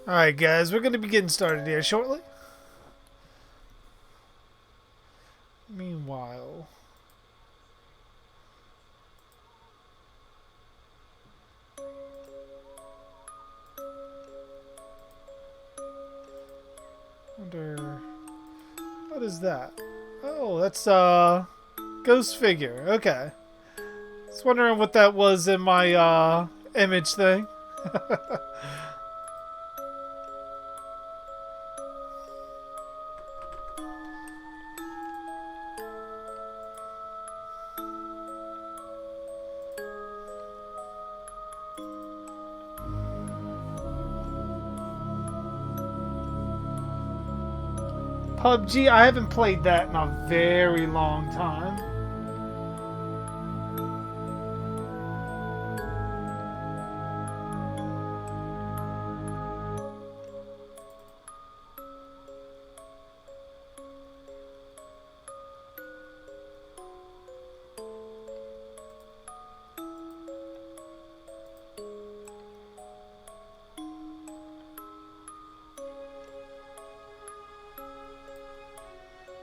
Alright guys, we're going to be getting started here shortly. Meanwhile... wonder... what is that? Oh, that's ghost figure. Okay. Just wondering what that was in my image thing. PUBG, I haven't played that in a very long time.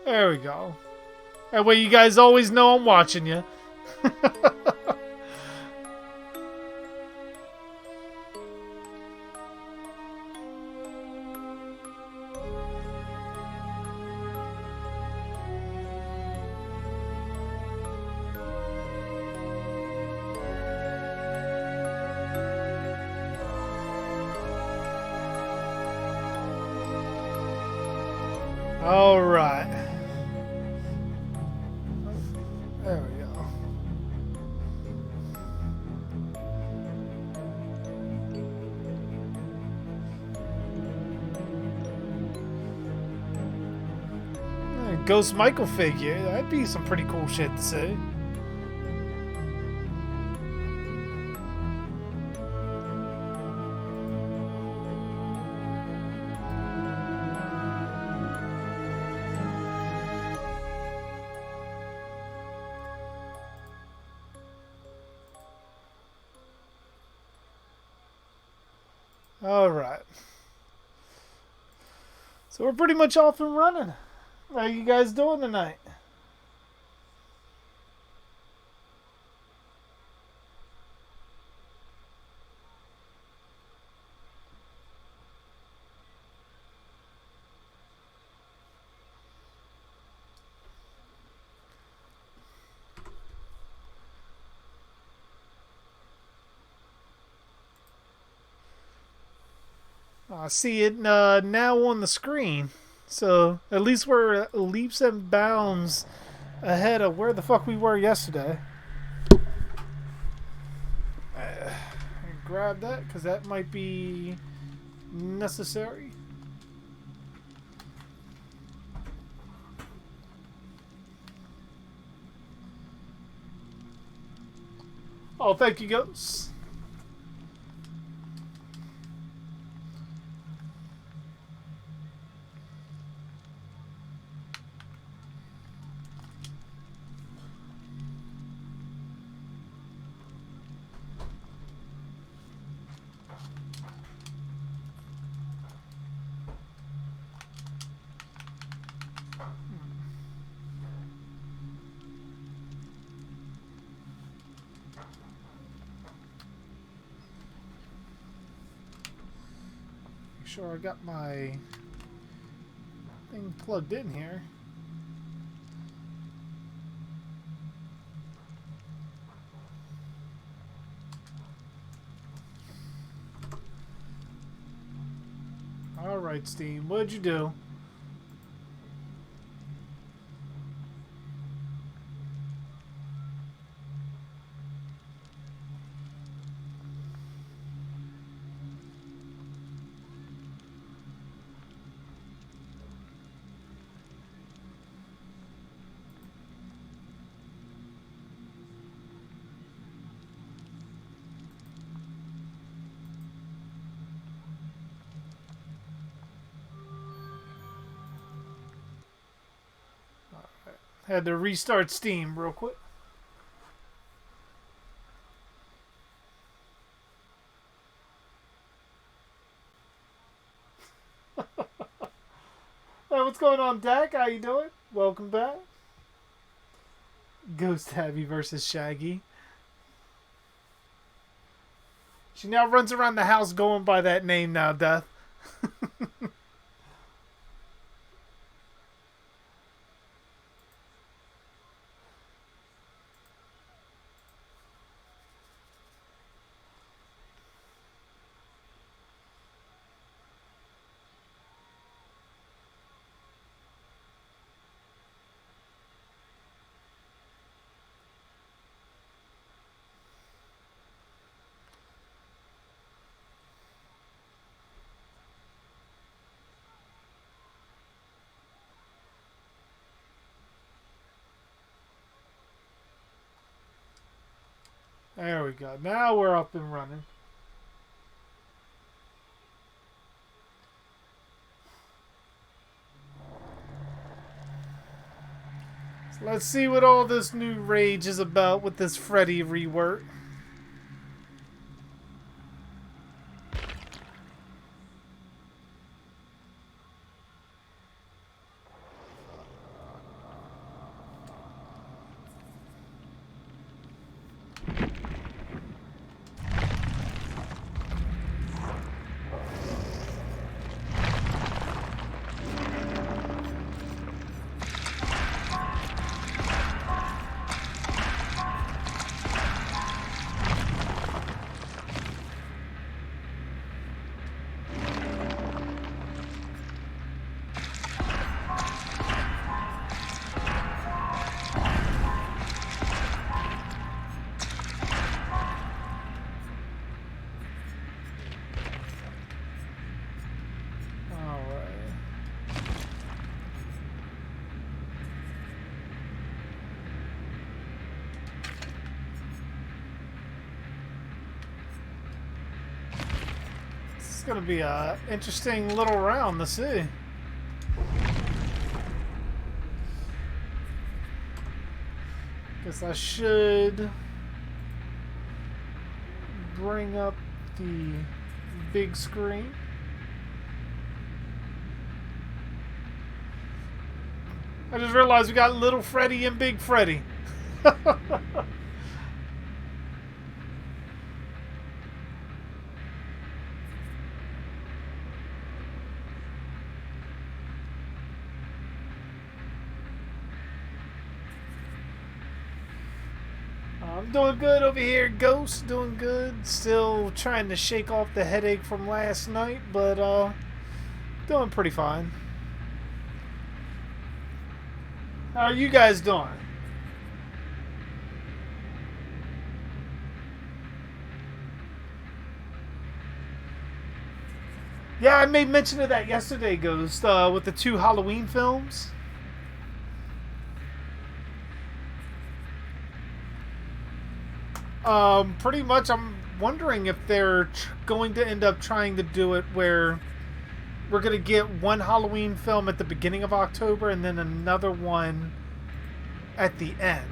There we go. That way you guys always know I'm watching you. All right. There we go. Ghost Michael figure. That'd be some pretty cool shit to see. Alright. So we're pretty much off and running. How are you guys doing tonight? I see it now on the screen. So at least we're leaps and bounds ahead of where the fuck we were yesterday. Grab that because that might be necessary. Oh, thank you, Ghost. Sure I got my thing plugged in here. Alright, Steam, what'd you do? Had to restart Steam real quick. going on, Dak? How you doing? Welcome back. Ghost Abby versus Shaggy. She now runs around the house going by that name now, Death. There we go. Now we're up and running. So let's see what all this new rage is about with this Freddy rework. It's going to be a interesting little round to see. Guess I should bring up the big screen. I just realized we got Little Freddy and Big Freddy. I'm doing good over here, Ghost. Doing good. Still trying to shake off the headache from last night, but doing pretty fine. How are you guys doing? Yeah, I made mention of that yesterday, Ghost, with the 2 Halloween films. Pretty much I'm wondering if they're going to end up trying to do it where we're going to get one Halloween film at the beginning of October and then another one at the end.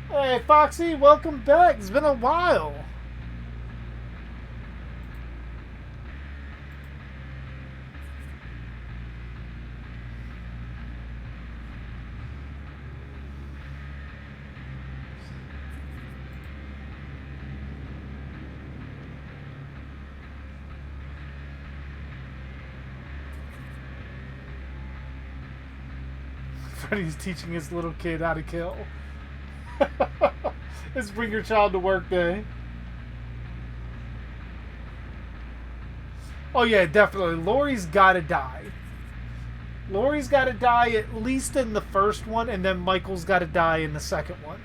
Hey, Foxy, welcome back. It's been a while. Freddy's teaching his little kid how to kill. It's bring your child to work day. Oh yeah, definitely. Laurie's gotta die. Laurie's gotta die at least in the first one, and then Michael's gotta die in the second one.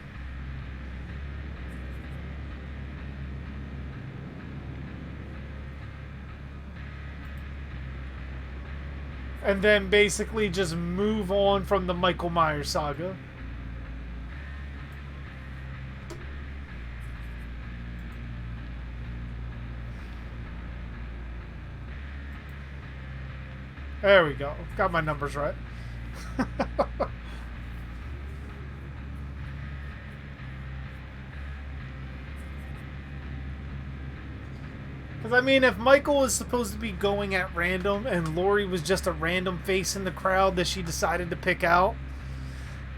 And then basically just move on from the Michael Myers saga. There we go. Got my numbers right. Because, I mean, if Michael was supposed to be going at random and Lori was just a random face in the crowd that she decided to pick out,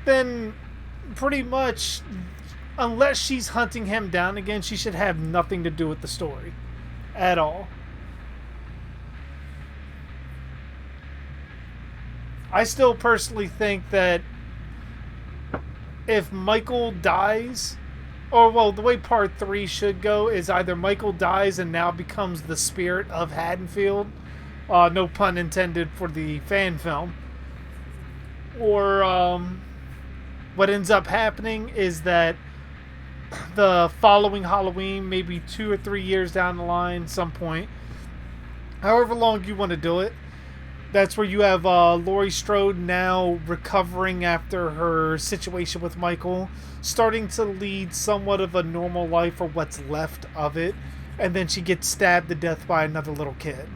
then pretty much, unless she's hunting him down again, she should have nothing to do with the story at all. I still personally think that if Michael dies, or well, the way part 3 should go is either Michael dies and now becomes the spirit of Haddonfield, no pun intended for the fan film, or what ends up happening is that the following Halloween, maybe 2 or 3 years down the line, some point, however long you want to do it, that's where you have Laurie Strode now recovering after her situation with Michael, starting to lead somewhat of a normal life, or what's left of it, and then she gets stabbed to death by another little kid.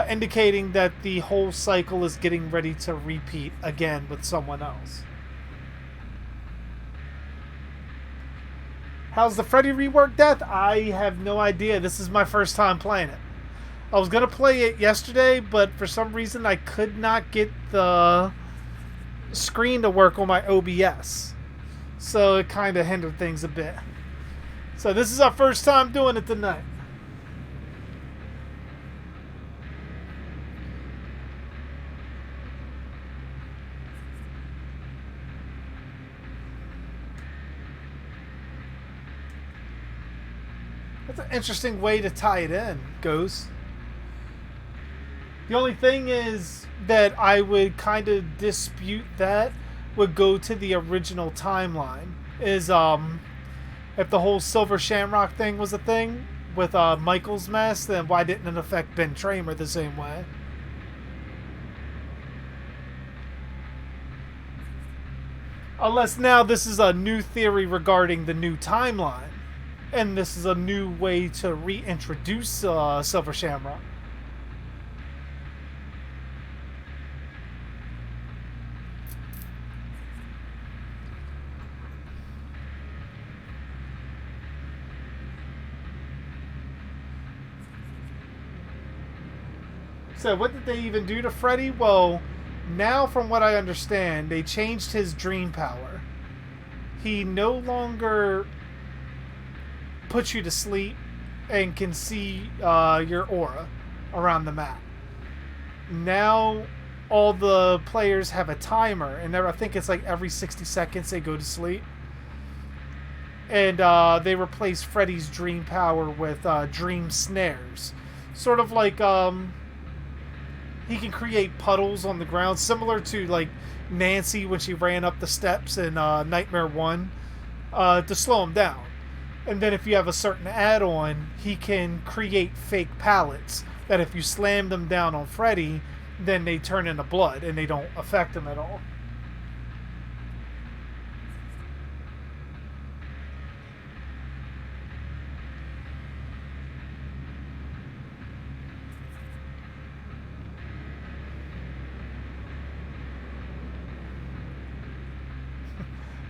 Indicating that the whole cycle is getting ready to repeat again with someone else. How's the Freddy rework death? I have no idea. This is my first time playing it. I was going to play it yesterday, but for some reason I could not get the screen to work on my OBS. So it kind of hindered things a bit. So this is our first time doing it tonight. That's an interesting way to tie it in, Goes. The only thing is that I would kind of dispute that would go to the original timeline. Is if the whole Silver Shamrock thing was a thing with Michael's mask, then why didn't it affect Ben Tramer the same way? Unless now this is a new theory regarding the new timeline, and this is a new way to reintroduce Silver Shamrock. So what did they even do to Freddy? Well, now from what I understand, they changed his dream power. He no longer puts you to sleep and can see your aura around the map. Now all the players have a timer, and I think it's like every 60 seconds they go to sleep. And they replace Freddy's dream power with dream snares. Sort of like... he can create puddles on the ground, similar to like Nancy when she ran up the steps in Nightmare 1, to slow him down. And then if you have a certain add-on, he can create fake pallets that if you slam them down on Freddy, then they turn into blood and they don't affect him at all.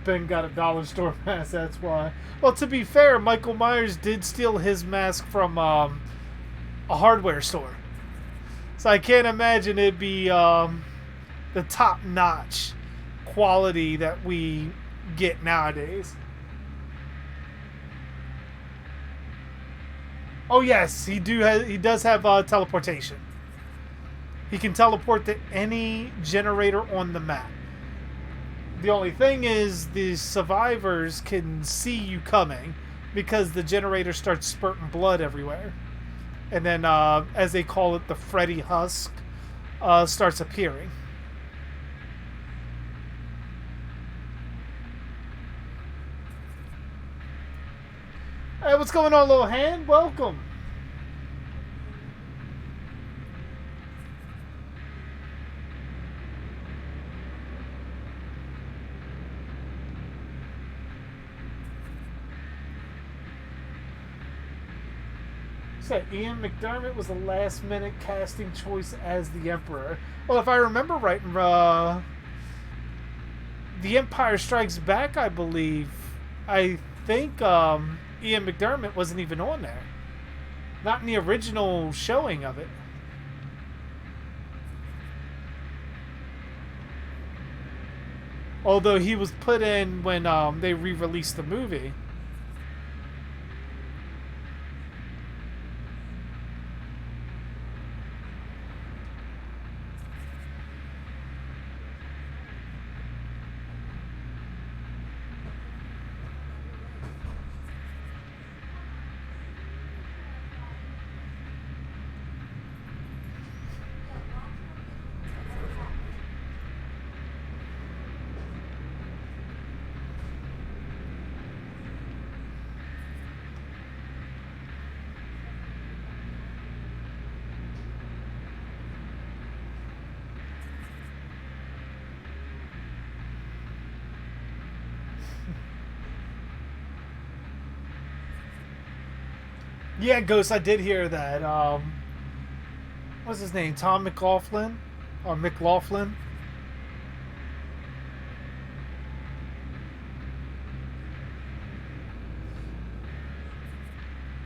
Ben got a dollar store mask, that's why. Well, to be fair, Michael Myers did steal his mask from a hardware store. So I can't imagine it'd be the top-notch quality that we get nowadays. Oh yes, he does have teleportation. He can teleport to any generator on the map. The only thing is the survivors can see you coming because the generator starts spurting blood everywhere. And then, as they call it, the Freddy husk starts appearing. Hey, what's going on, little hand? Welcome. said Ian McDermott was the last minute casting choice as the Emperor. Well, if I remember right, The Empire Strikes Back, I believe, I think Ian McDermott wasn't even on there. Not in the original showing of it. Although he was put in when they re-released the movie. Yeah, Ghost, I did hear that. What's his name? Tom McLaughlin? Or McLaughlin?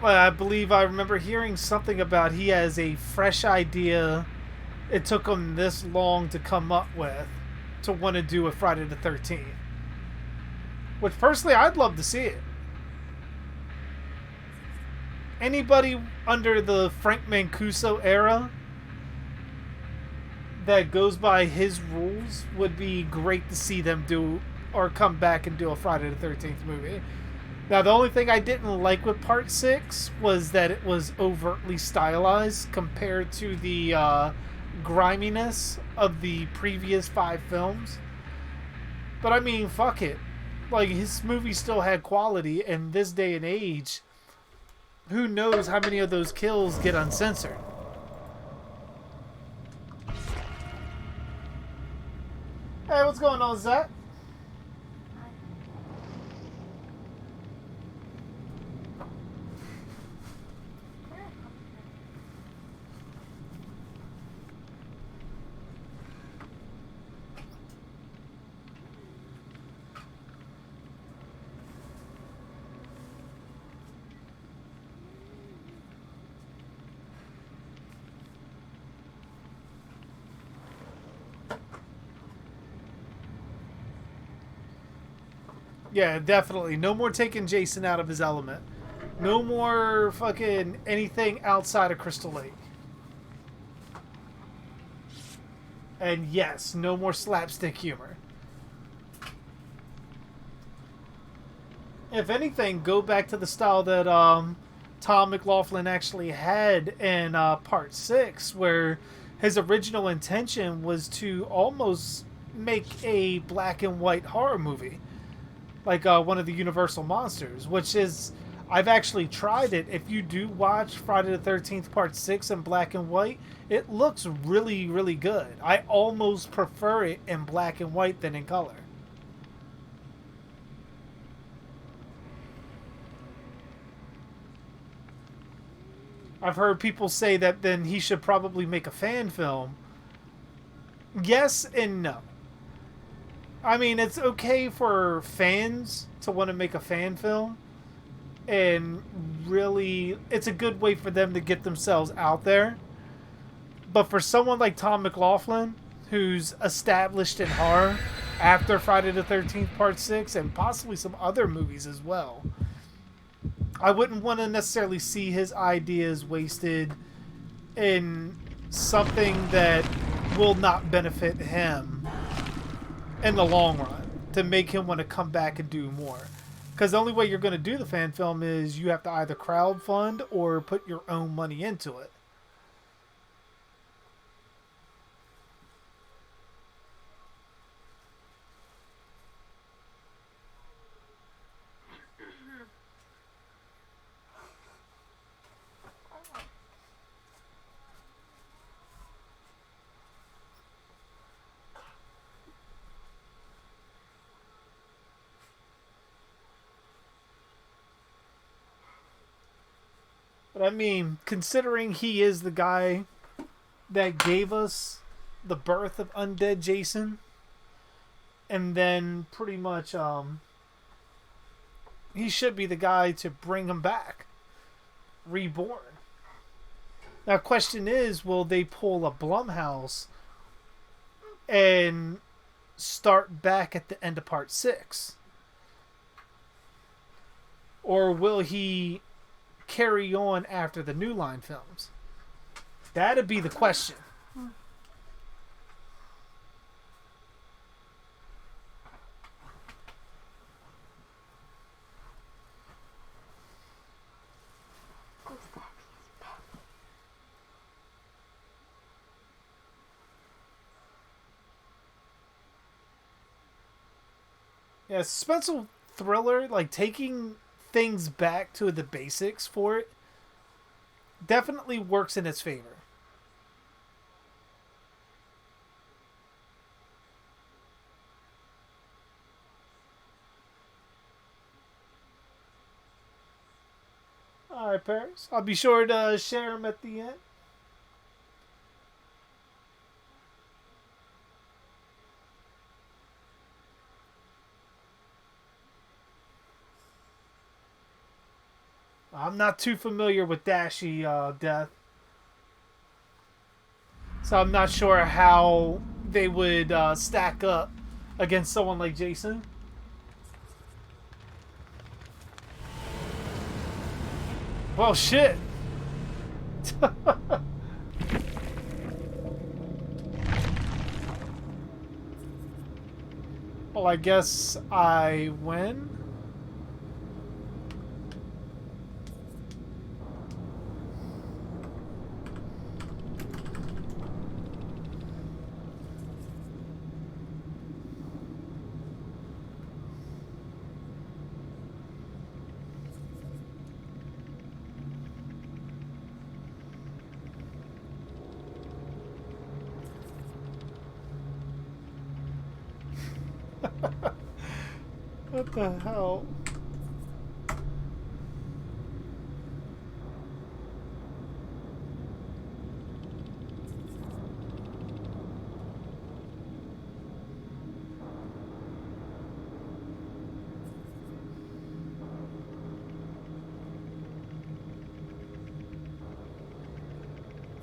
Well, I believe I remember hearing something about he has a fresh idea it took him this long to come up with to want to do a Friday the 13th. Which, personally, I'd love to see it. Anybody under the Frank Mancuso era that goes by his rules would be great to see them do or come back and do a Friday the 13th movie. Now, the only thing I didn't like with Part 6 was that it was overtly stylized compared to the griminess of the previous 5 films. But I mean, fuck it. Like, his movie still had quality, in this day and age, who knows how many of those kills get uncensored. Hey, what's going on, Zach? Yeah, definitely. No more taking Jason out of his element. No more fucking anything outside of Crystal Lake. And yes, no more slapstick humor. If anything, go back to the style that Tom McLaughlin actually had in Part 6, where his original intention was to almost make a black and white horror movie. Like one of the Universal monsters, which is, I've actually tried it. If you do watch Friday the 13th Part 6 in black and white, it looks really, really good. I almost prefer it in black and white than in color. I've heard people say that then he should probably make a fan film. Yes and no. I mean, it's okay for fans to want to make a fan film, and really, it's a good way for them to get themselves out there. But for someone like Tom McLaughlin, who's established in horror after Friday the 13th Part 6, and possibly some other movies as well, I wouldn't want to necessarily see his ideas wasted in something that will not benefit him in the long run, to make him want to come back and do more. Because the only way you're going to do the fan film is you have to either crowdfund or put your own money into it. But I mean, considering he is the guy that gave us the birth of Undead Jason, and then pretty much he should be the guy to bring him back, reborn. Now, question is, will they pull a Blumhouse and start back at the end of part 6? Or will he carry on after the New Line films? That'd be the question. Yeah, suspenseful thriller, like taking things back to the basics for it, definitely works in its favor. Alright, Paris. I'll be sure to share them at the end. I'm not too familiar with Dashi Death, so I'm not sure how they would stack up against someone like Jason. Well, shit. Well, I guess I win. What the hell?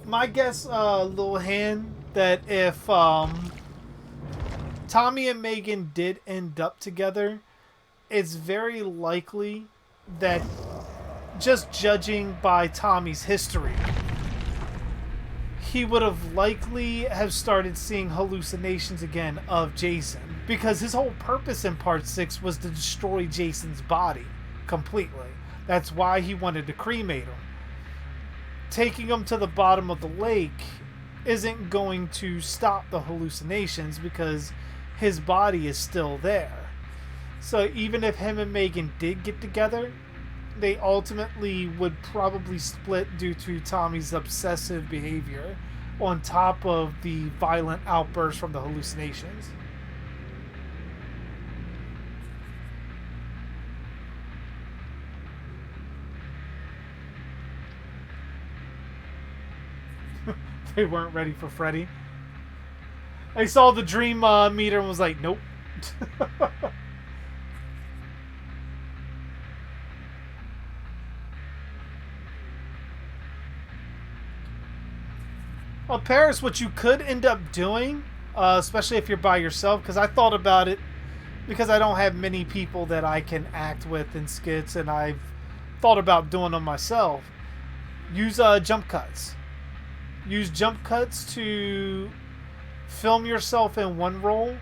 My guess, little hand, that if Tommy and Megan did end up together, it's very likely that, just judging by Tommy's history, he would have likely have started seeing hallucinations again of Jason, because his whole purpose in part 6 was to destroy Jason's body completely. That's why he wanted to cremate him. Taking him to the bottom of the lake isn't going to stop the hallucinations because his body is still there. So even if him and Megan did get together, they ultimately would probably split due to Tommy's obsessive behavior on top of the violent outbursts from the hallucinations. They weren't ready for Freddy. They saw the dream meter and was like, nope. Well, Paris, what you could end up doing, especially if you're by yourself, because I thought about it, because I don't have many people that I can act with in skits, and I've thought about doing them myself. Use jump cuts. Use jump cuts to film yourself in one role.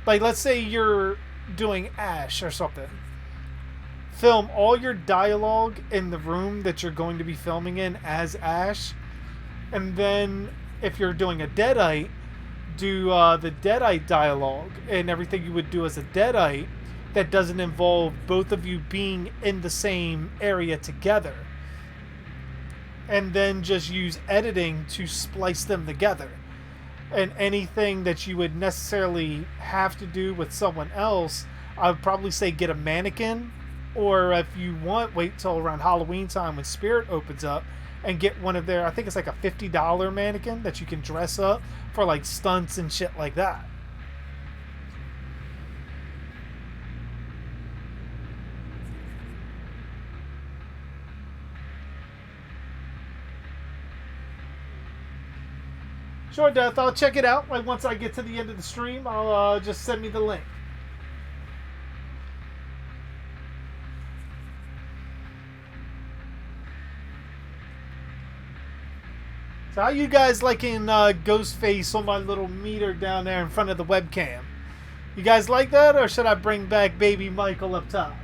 Like, let's say you're doing Ash or something. Film all your dialogue in the room that you're going to be filming in as Ash. And then, if you're doing a Deadite, do the Deadite dialogue and everything you would do as a Deadite that doesn't involve both of you being in the same area together. And then just use editing to splice them together. And anything that you would necessarily have to do with someone else, I would probably say get a mannequin Or if you want, wait till around Halloween time when Spirit opens up and get one of their, I think it's like a $50 mannequin that you can dress up for like stunts and shit like that. Sure, Death. I'll check it out. Like once I get to the end of the stream, I'll just send me the link. So how you guys liking Ghostface on my little meter down there in front of the webcam? You guys like that, or should I bring back Baby Michael up top?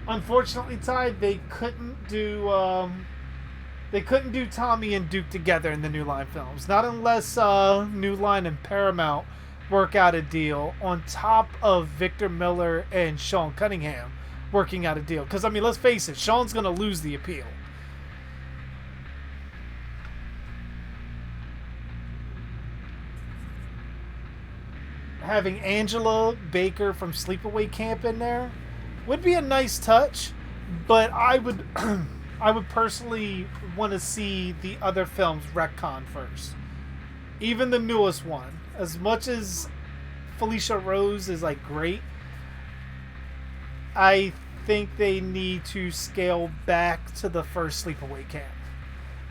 Unfortunately, Ty, they couldn't do Tommy and Duke together in the New Line films. Not unless New Line and Paramount work out a deal on top of Victor Miller and Sean Cunningham working out a deal. Because I mean, let's face it, Sean's gonna lose the appeal. Having Angela Baker from Sleepaway Camp in there would be a nice touch, but I would I would personally want to see the other films retcon first. Even the newest one. As much as Felicia Rose is like great, I think they need to scale back to the first Sleepaway Camp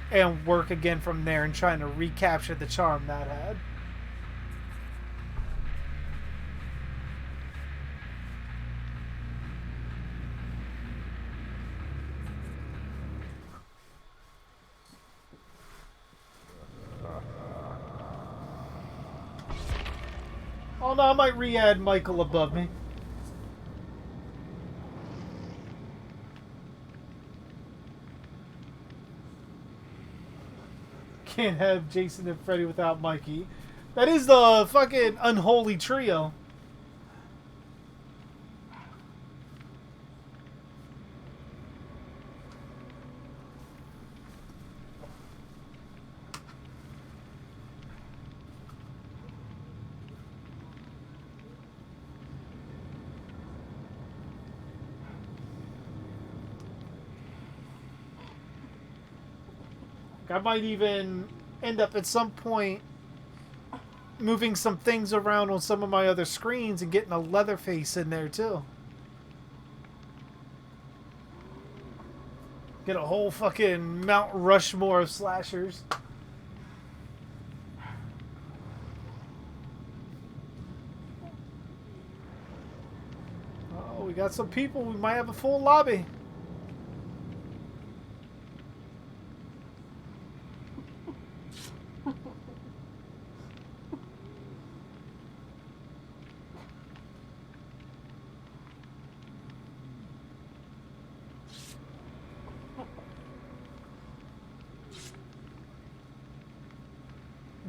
and work again from there and trying to recapture the charm that had. Oh no, I might re-add Michael above me. Can't have Jason and Freddy without Mikey. That is the fucking unholy trio. I might even end up at some point moving some things around on some of my other screens and getting a Leatherface in there too. Get a whole fucking Mount Rushmore of slashers. Oh, we got some people. We might have a full lobby.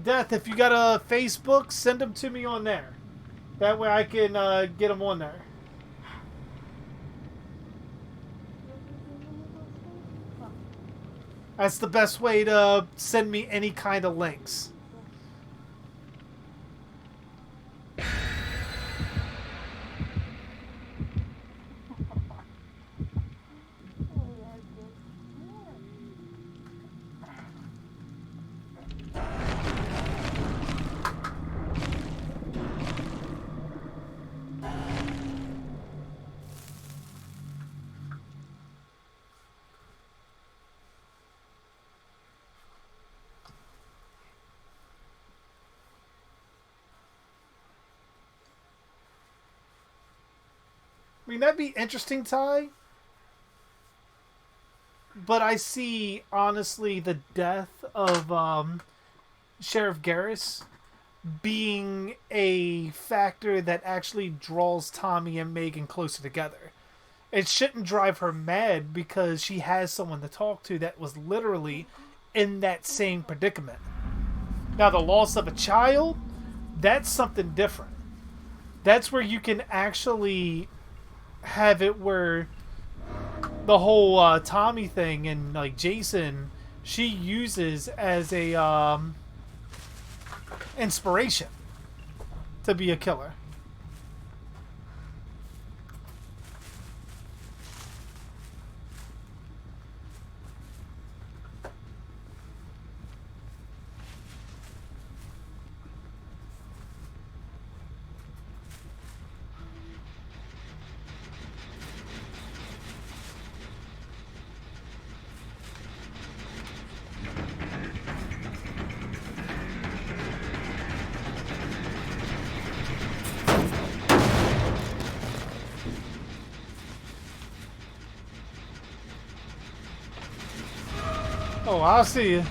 Death, if you got a Facebook, send them to me on there. That way I can get them on there. That's the best way to send me any kind of links. I mean, that'd be interesting, Ty. But I see, honestly, the death of Sheriff Garris being a factor that actually draws Tommy and Megan closer together. It shouldn't drive her mad because she has someone to talk to that was literally in that same predicament. Now, the loss of a child, that's something different. That's where you can actually have it where the whole Tommy thing and like Jason, she uses as a inspiration to be a killer. Oh, I'll see you.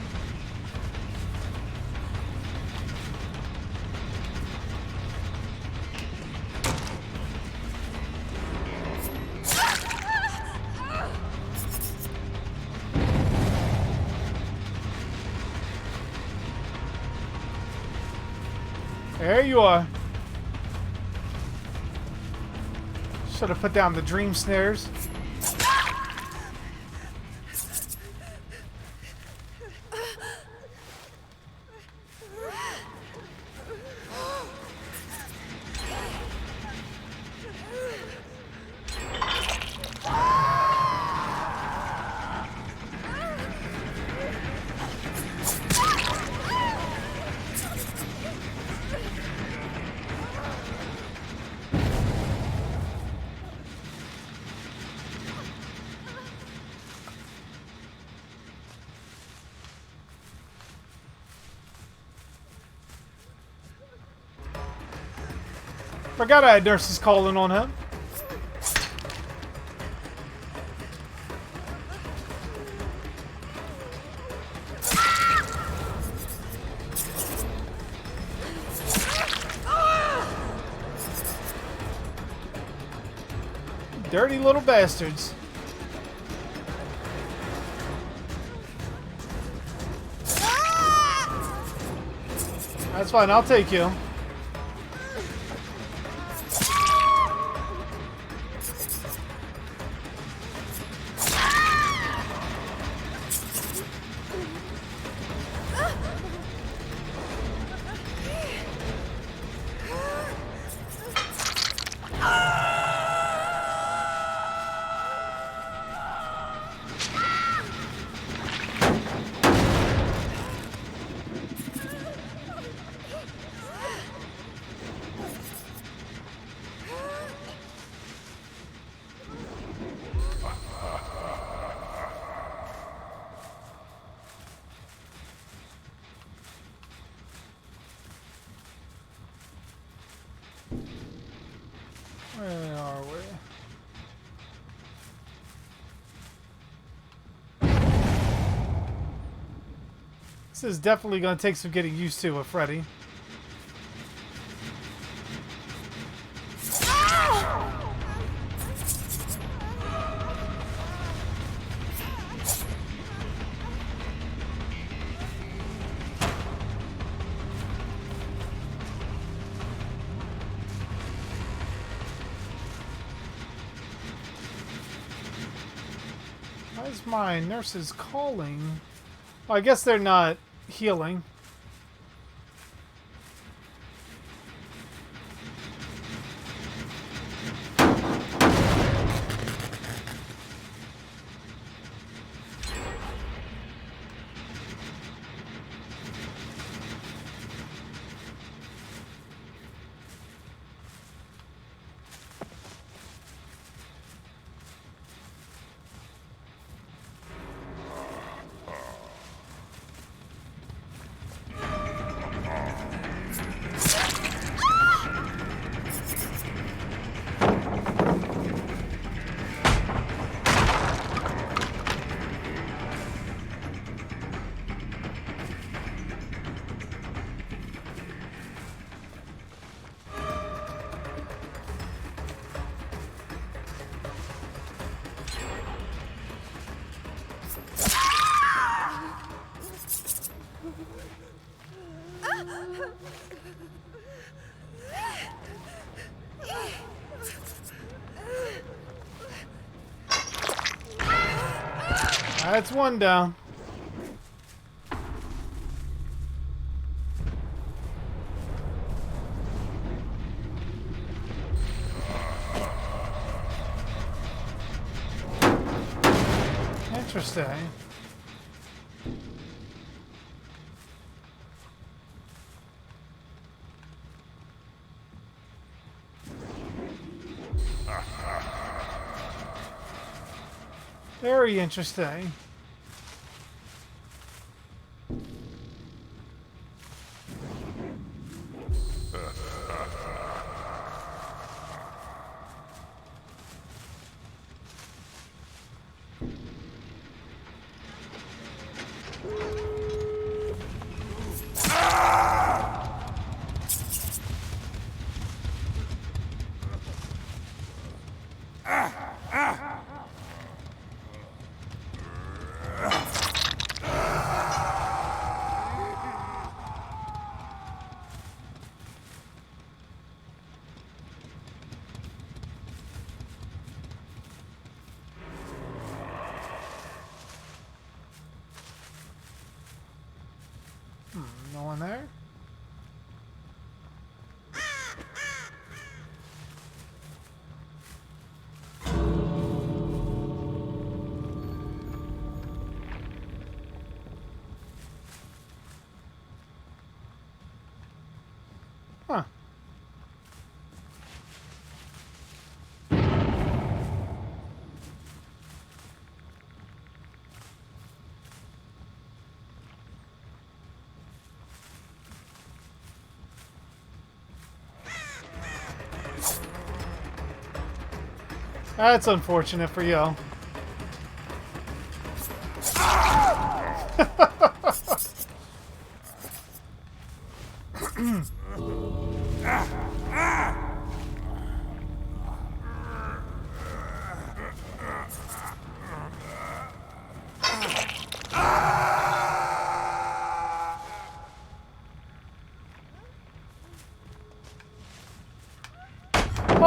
There you are. Should have put down the dream snares. Forgot I had nurses calling on him. Dirty little bastards. That's fine, I'll take you. Where are we? This is definitely going to take some getting used to with Freddy. Why is my nurses calling? Well, I guess they're not healing. That's one down. Interesting. Very interesting. No one there? Huh. That's unfortunate for you.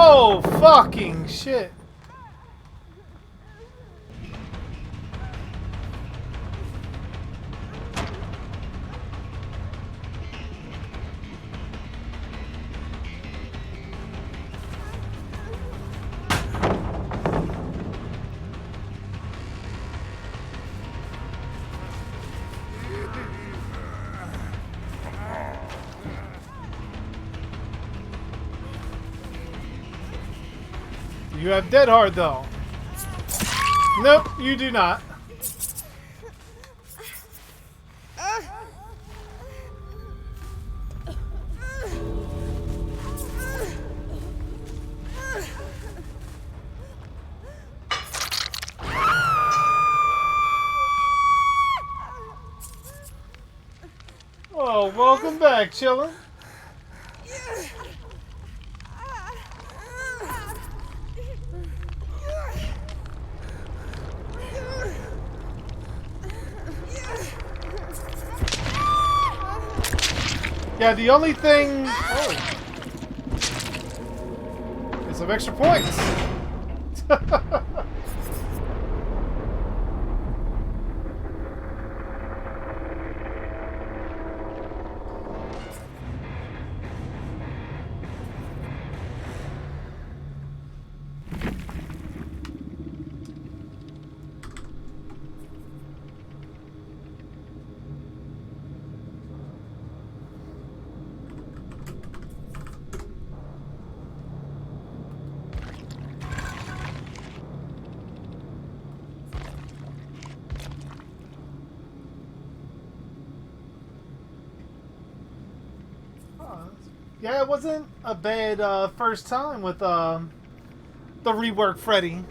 Oh, fucking shit. You have dead hard though. Nope, you do not. Oh, welcome back, chillin'. Yeah, the only thing... Oh. Is some extra points. Yeah, it wasn't a bad first time with the Rework Freddy.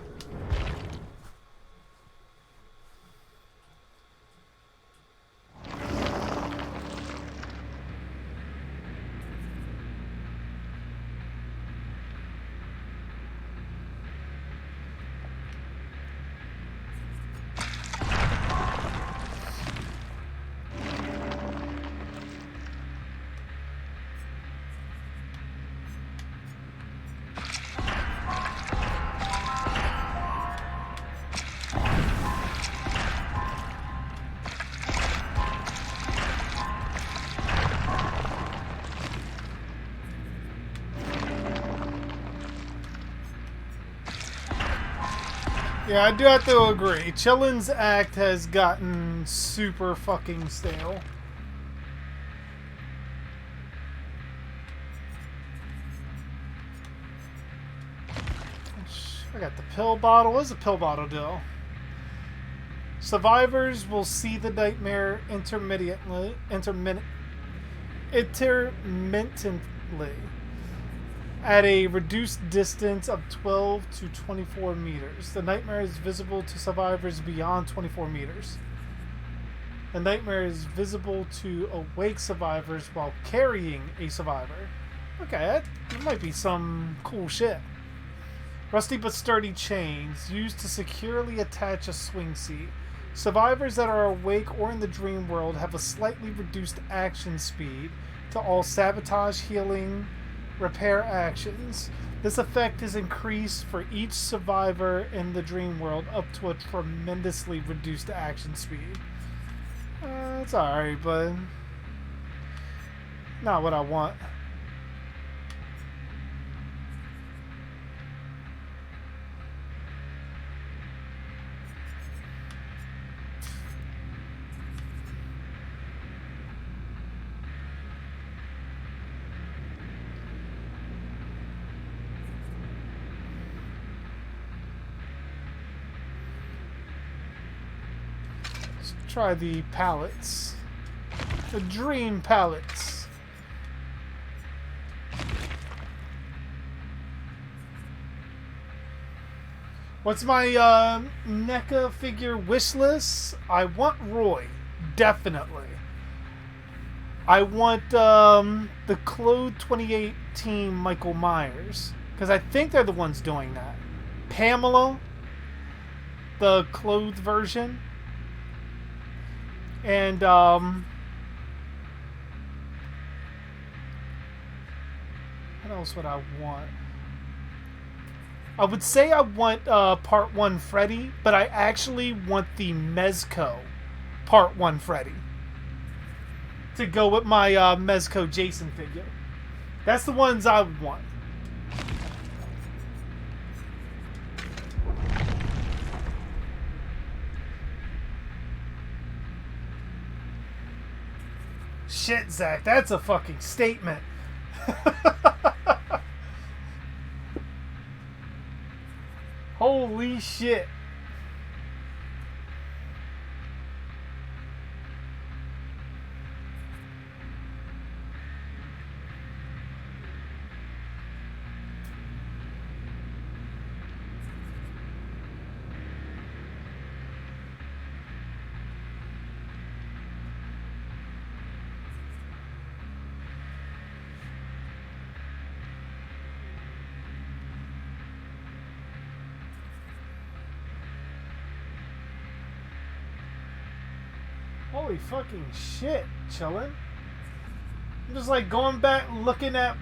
Yeah, I do have to agree. Chillin's act has gotten super fucking stale. I got the pill bottle. What does the pill bottle do? Survivors will see the nightmare intermittently at a reduced distance of 12 to 24 meters. The nightmare is visible to survivors beyond 24 meters. The nightmare is visible to awake survivors while carrying a survivor. Okay, that might be some cool shit. Rusty but sturdy chains used to securely attach a swing seat. Survivors that are awake or in the dream world have a slightly reduced action speed to all sabotage, healing, repair actions. This effect is increased for each survivor in the dream world up to a tremendously reduced action speed. It's alright, but not what I want. Try the pallets. The dream pallets. What's my NECA figure wish list? I want Roy. Definitely. I want the Clothed 2018 Michael Myers. Because I think they're the ones doing that. Pamela. The clothed version. And, what else would I want? I would say I want Part 1 Freddy, but I actually want the Mezco Part 1 Freddy to go with my Mezco Jason figure. That's the ones I would want. Shit, Zach, that's a fucking statement. Holy shit. Holy fucking shit, chillin'. I'm just like going back looking at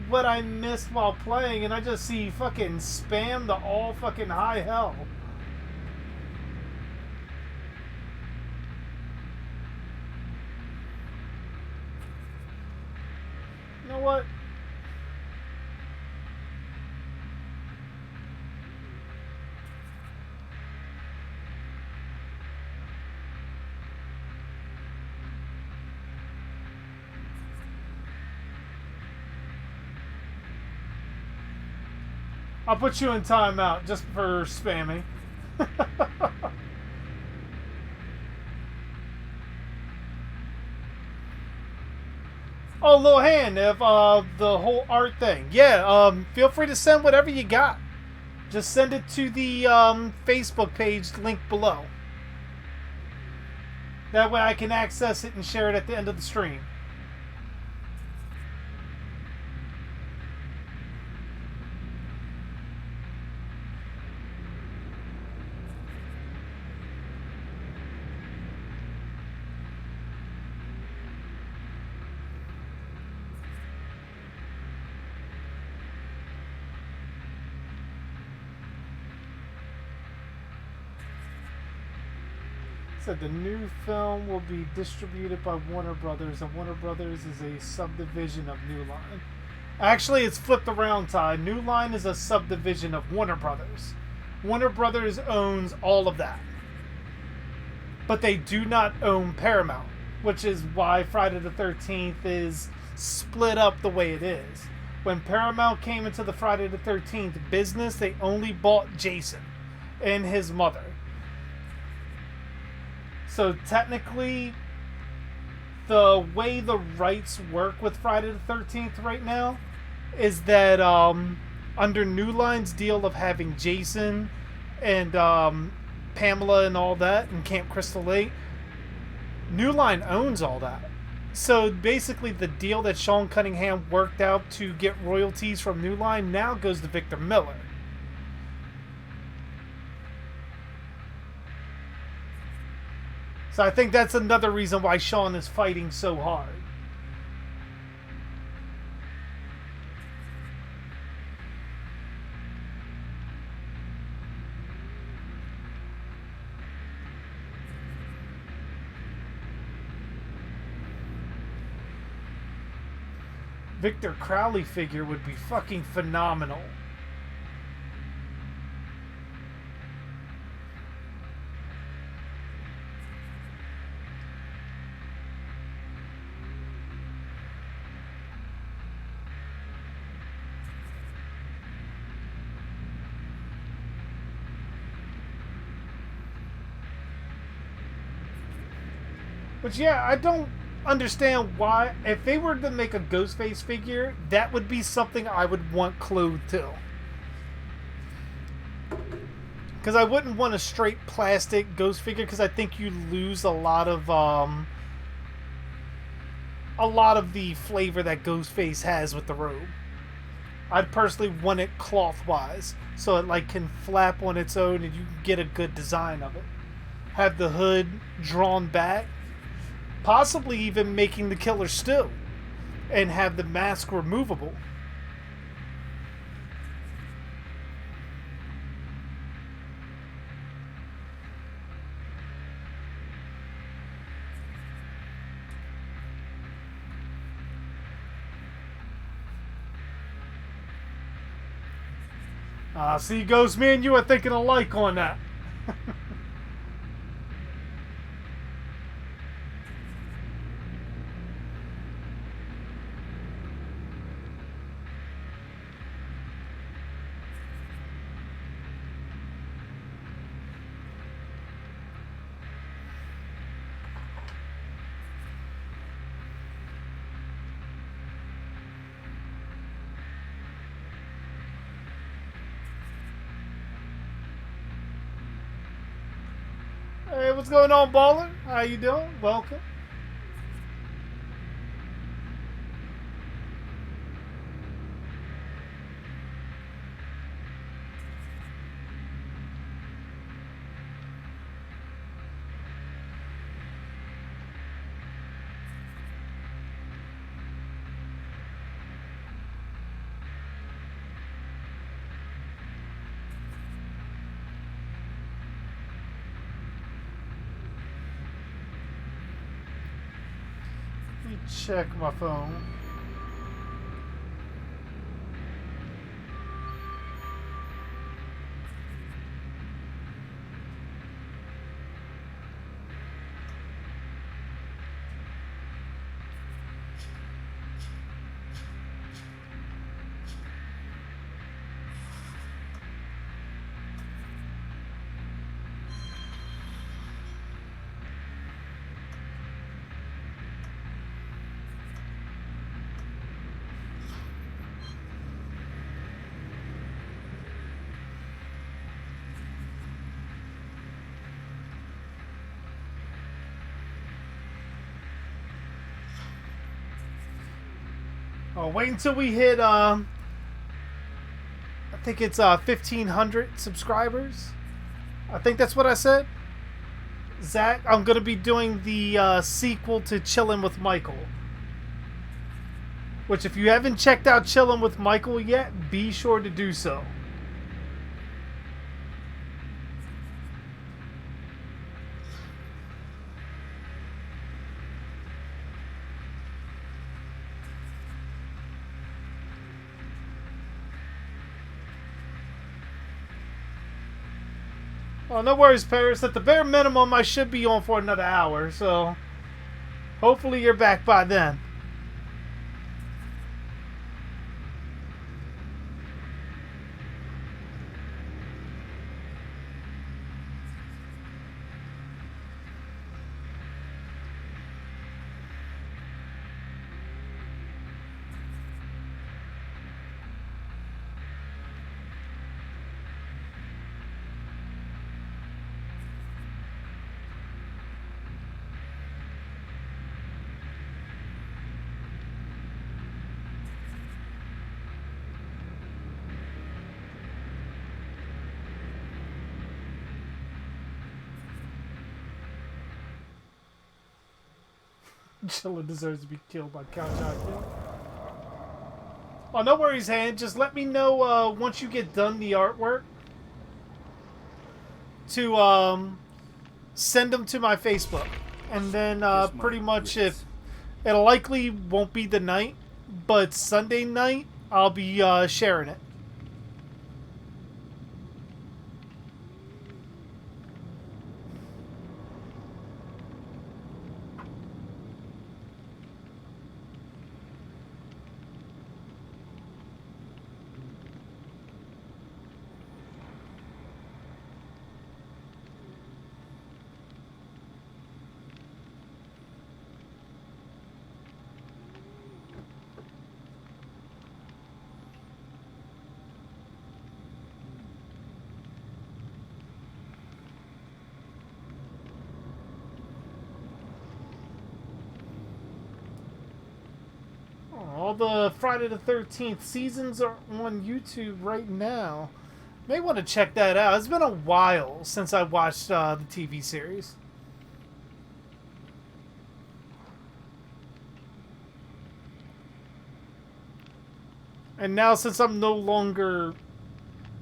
what I missed while playing, and I just see fucking spam to all fucking high hell. You know what? I'll put you in timeout just for spamming. Oh, little hand, if the whole art thing. Yeah, feel free to send whatever you got. Just send it to the Facebook page link below. That way I can access it and share it at the end of the stream. Said the new film will be distributed by Warner Brothers, and Warner Brothers is a subdivision of New Line. Actually, it's flipped around, Ty. New Line is a subdivision of Warner Brothers. Warner Brothers owns all of that. But they do not own Paramount, which is why Friday the 13th is split up the way it is. When Paramount came into the Friday the 13th business, they only bought Jason and his mother. So technically, the way the rights work with Friday the 13th right now is that under New Line's deal of having Jason and Pamela and all that in Camp Crystal Lake, New Line owns all that. So basically the deal that Sean Cunningham worked out to get royalties from New Line now goes to Victor Miller. So I think that's another reason why Sean is fighting so hard. Victor Crowley figure would be fucking phenomenal. But yeah, I don't understand why, if they were to make a Ghostface figure, that would be something I would want clothed too. Because I wouldn't want a straight plastic ghost figure, because I think you lose a lot of the flavor that Ghostface has with the robe. I'd personally want it cloth-wise, so it like can flap on its own and you can get a good design of it. Have the hood drawn back, possibly even making the killer still, and have the mask removable. See, Ghost, me and you are thinking alike on that. Hey, what's going on, baller? How you doing? Welcome. Check my phone. Oh, wait until we hit, I think it's 1,500 subscribers. I think that's what I said. Zach, I'm going to be doing the sequel to Chillin' with Michael. Which, if you haven't checked out Chillin' with Michael yet, be sure to do so. Oh, no worries, Paris. At the bare minimum, I should be on for another hour, so hopefully you're back by then. Chilla deserves to be killed by couch hotkill. Oh, no worries, Han. Just let me know once you get done the artwork to send them to my Facebook. And then pretty much if it likely won't be the night, but Sunday night I'll be sharing it. All the Friday the 13th seasons are on YouTube right now. May want to check that out. It's been a while since I watched the TV series. And now since I'm no longer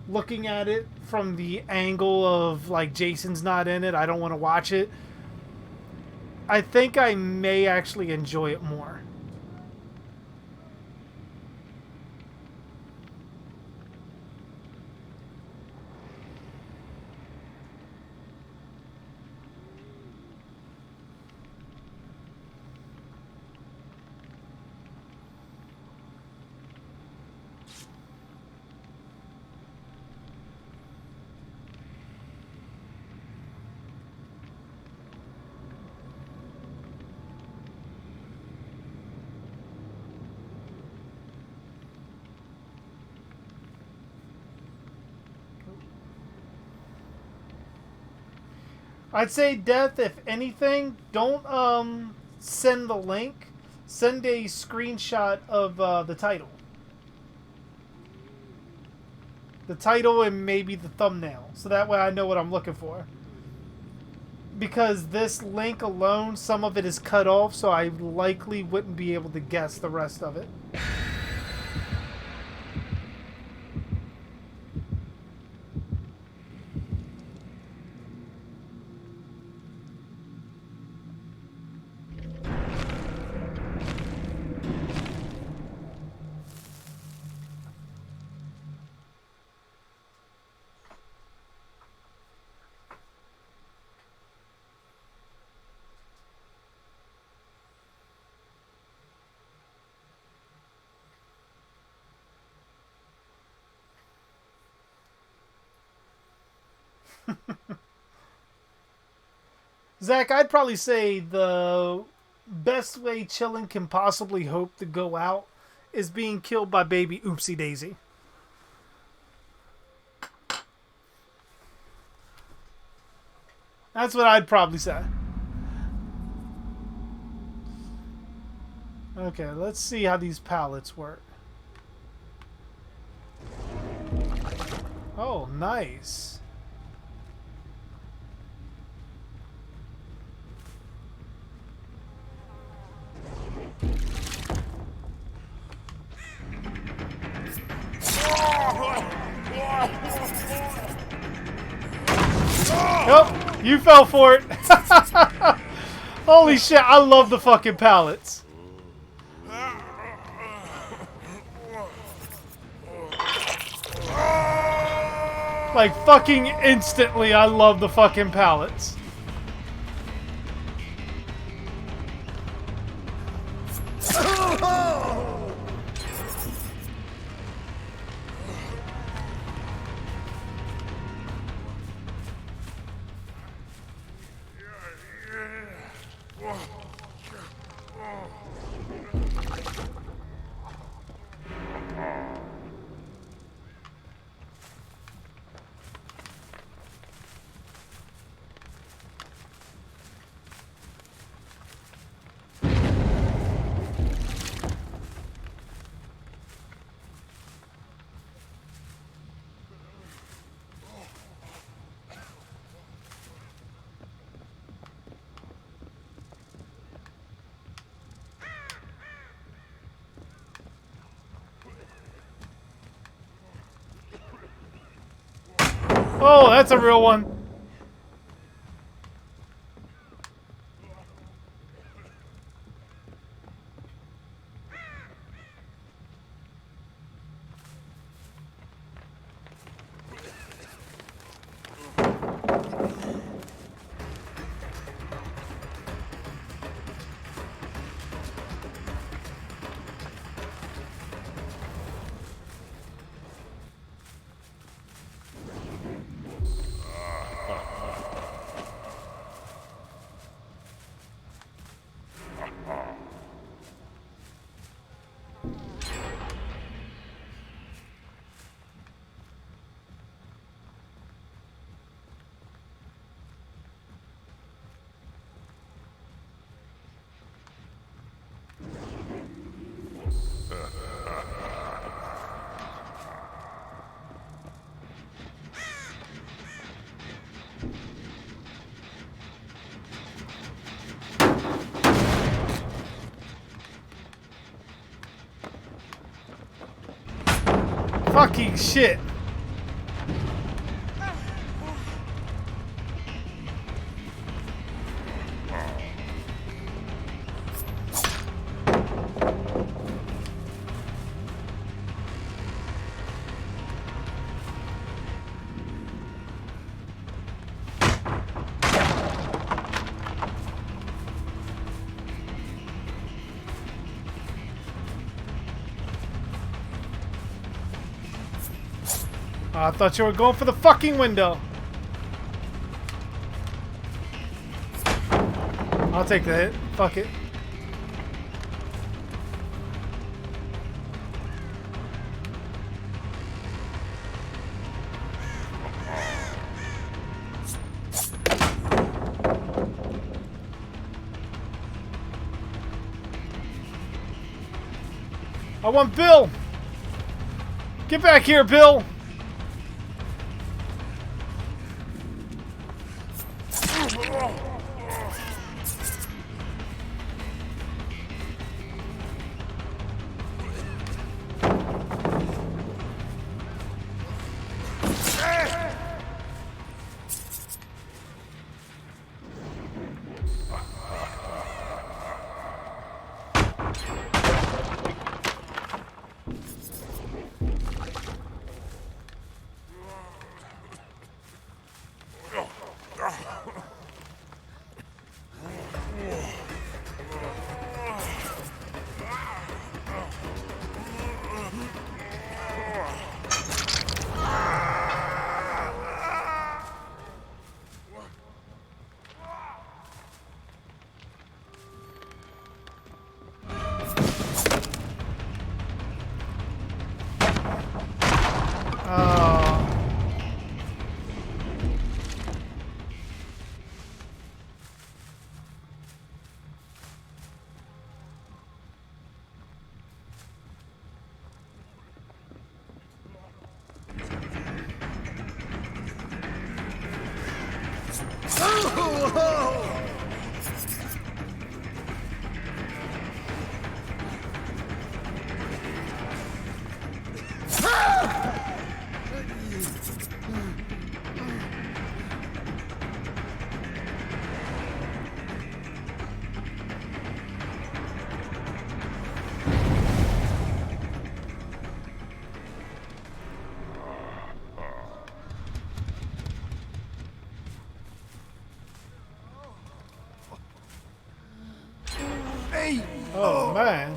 looking at it from the angle of like Jason's not in it, I don't want to watch it. I think I may actually enjoy it more. I'd say, Death, if anything, don't send the link. Send a screenshot of the title. The title and maybe the thumbnail. So that way I know what I'm looking for. Because this link alone, some of it is cut off, so I likely wouldn't be able to guess the rest of it. Zach, I'd probably say the best way Chillin can possibly hope to go out is being killed by baby Oopsie Daisy. That's what I'd probably say. Okay, let's see how these pallets work. Oh, nice. Oh, you fell for it. Holy shit, I love the fucking pallets. Like, fucking instantly, I love the fucking pallets. Oh, that's a real one. Fucking shit. I thought you were going for the fucking window. I'll take the hit. Fuck it. I want Bill. Get back here, Bill. Oh, man.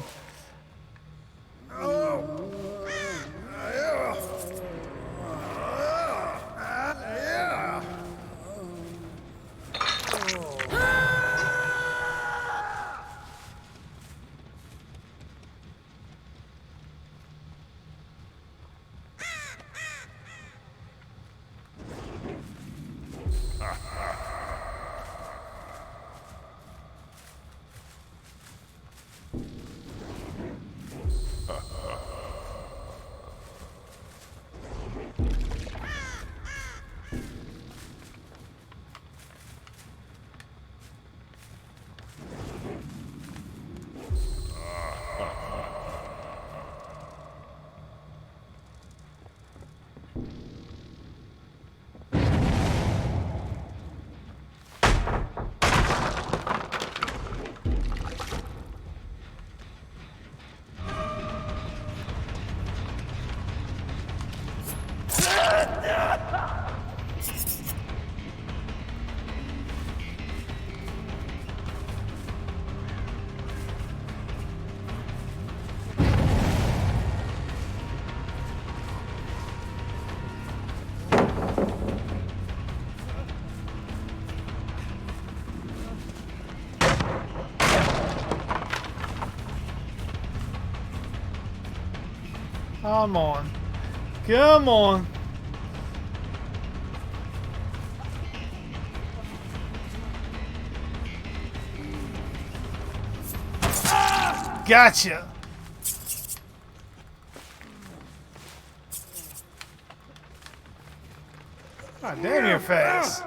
Come on. Come on. Gotcha. God damn, you're fast.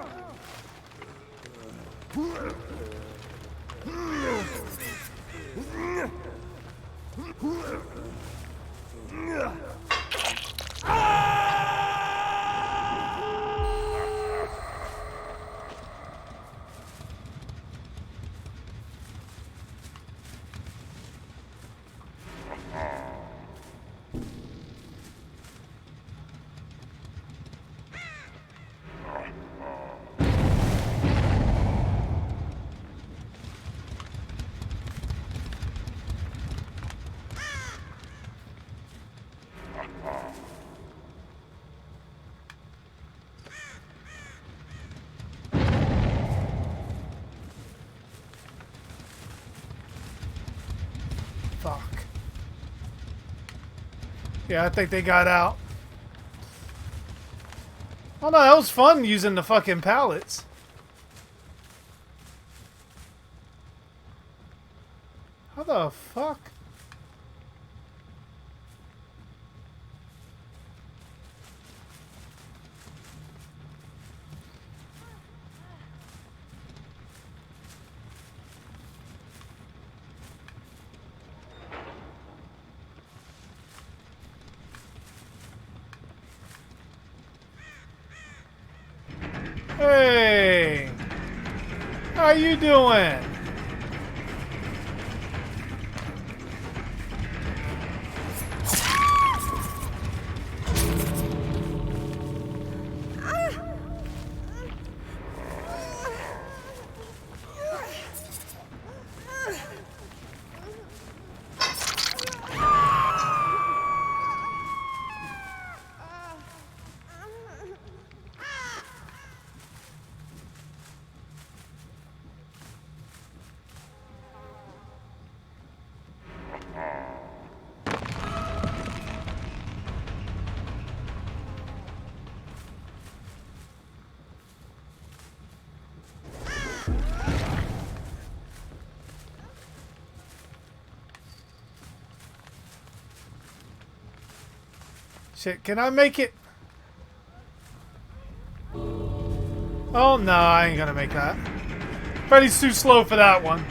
Fuck. Yeah, I think they got out. Oh no, that was fun using the fucking pallets. How the fuck? Hey! How you doing? Shit, can I make it? Oh no, I ain't gonna make that. Freddy's too slow for that one.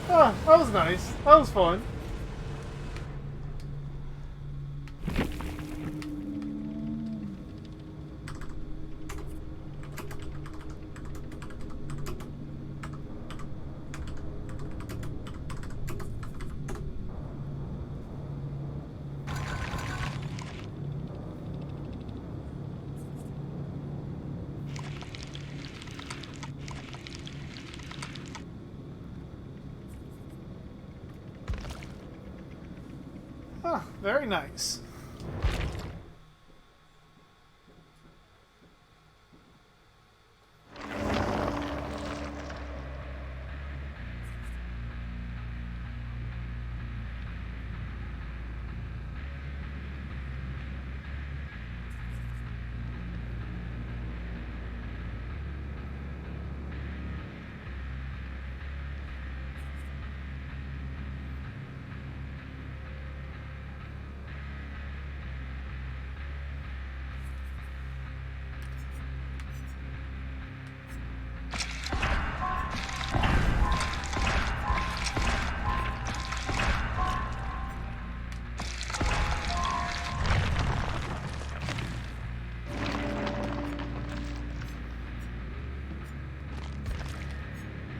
Oh, that was nice. That was fun. Oh, very nice.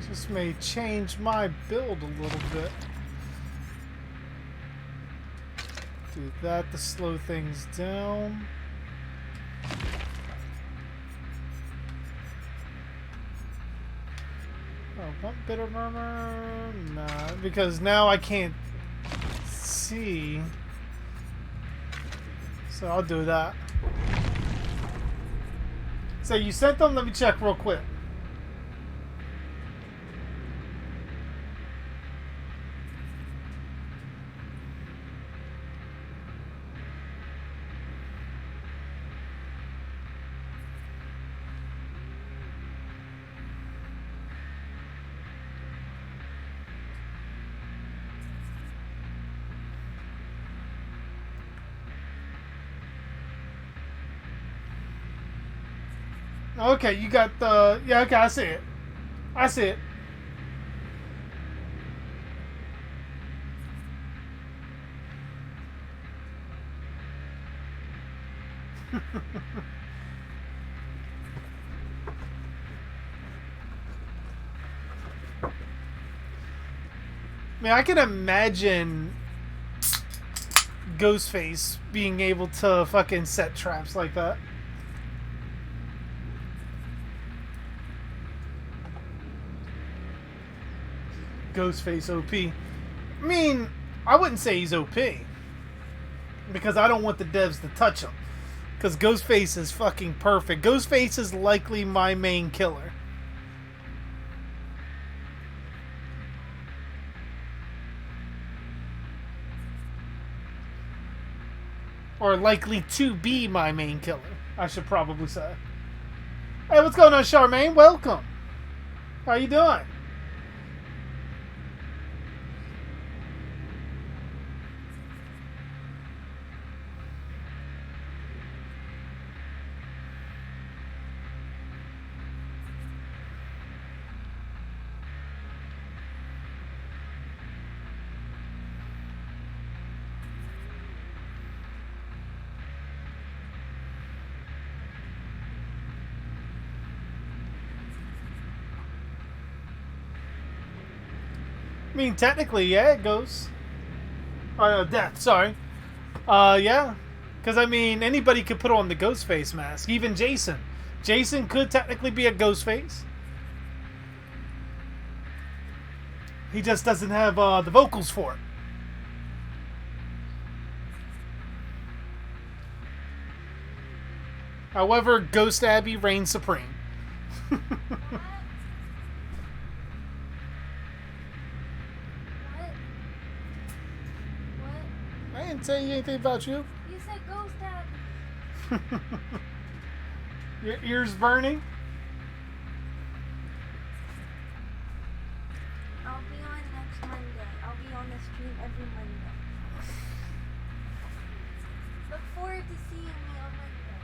This may change my build a little bit. Do that to slow things down. Oh, what bitter murmur? Nah, because now I can't see. So I'll do that. So you sent them? Let me check real quick. Okay, you got the... Yeah, okay, I see it. I see it. I mean, I can imagine Ghostface being able to fucking set traps like that. Ghostface OP. I mean, I wouldn't say he's OP. Because I don't want the devs to touch him. Because Ghostface is fucking perfect. Ghostface is likely my main killer. Or likely to be my main killer, I should probably say. Hey, what's going on, Charmaine? Welcome. How you doing? I mean, technically, yeah, it goes. Death, sorry. Yeah. Because, I mean, anybody could put on the Ghostface mask. Even Jason. Jason could technically be a Ghostface. He just doesn't have the vocals for it. However, Ghost Abby reigns supreme. I didn't say anything about you. You said Ghost Abby. Your ears burning? I'll be on next Monday. I'll be on the stream every Monday. Look forward to seeing me on Monday.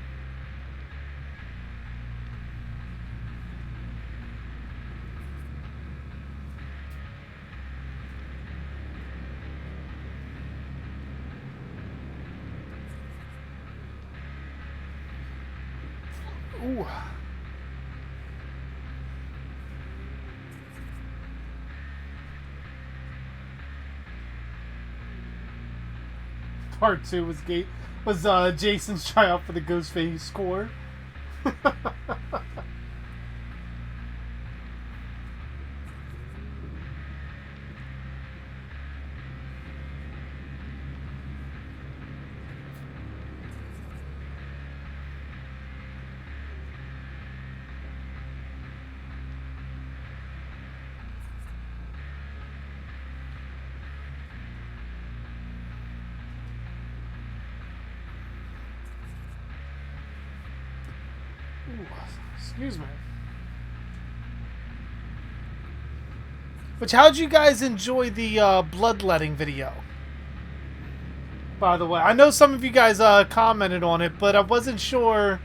Ooh. Part 2 was Jason's tryout for the Ghostface score. Ooh, excuse me. Which, how'd you guys enjoy the bloodletting video? By the way, I know some of you guys commented on it, but I wasn't sure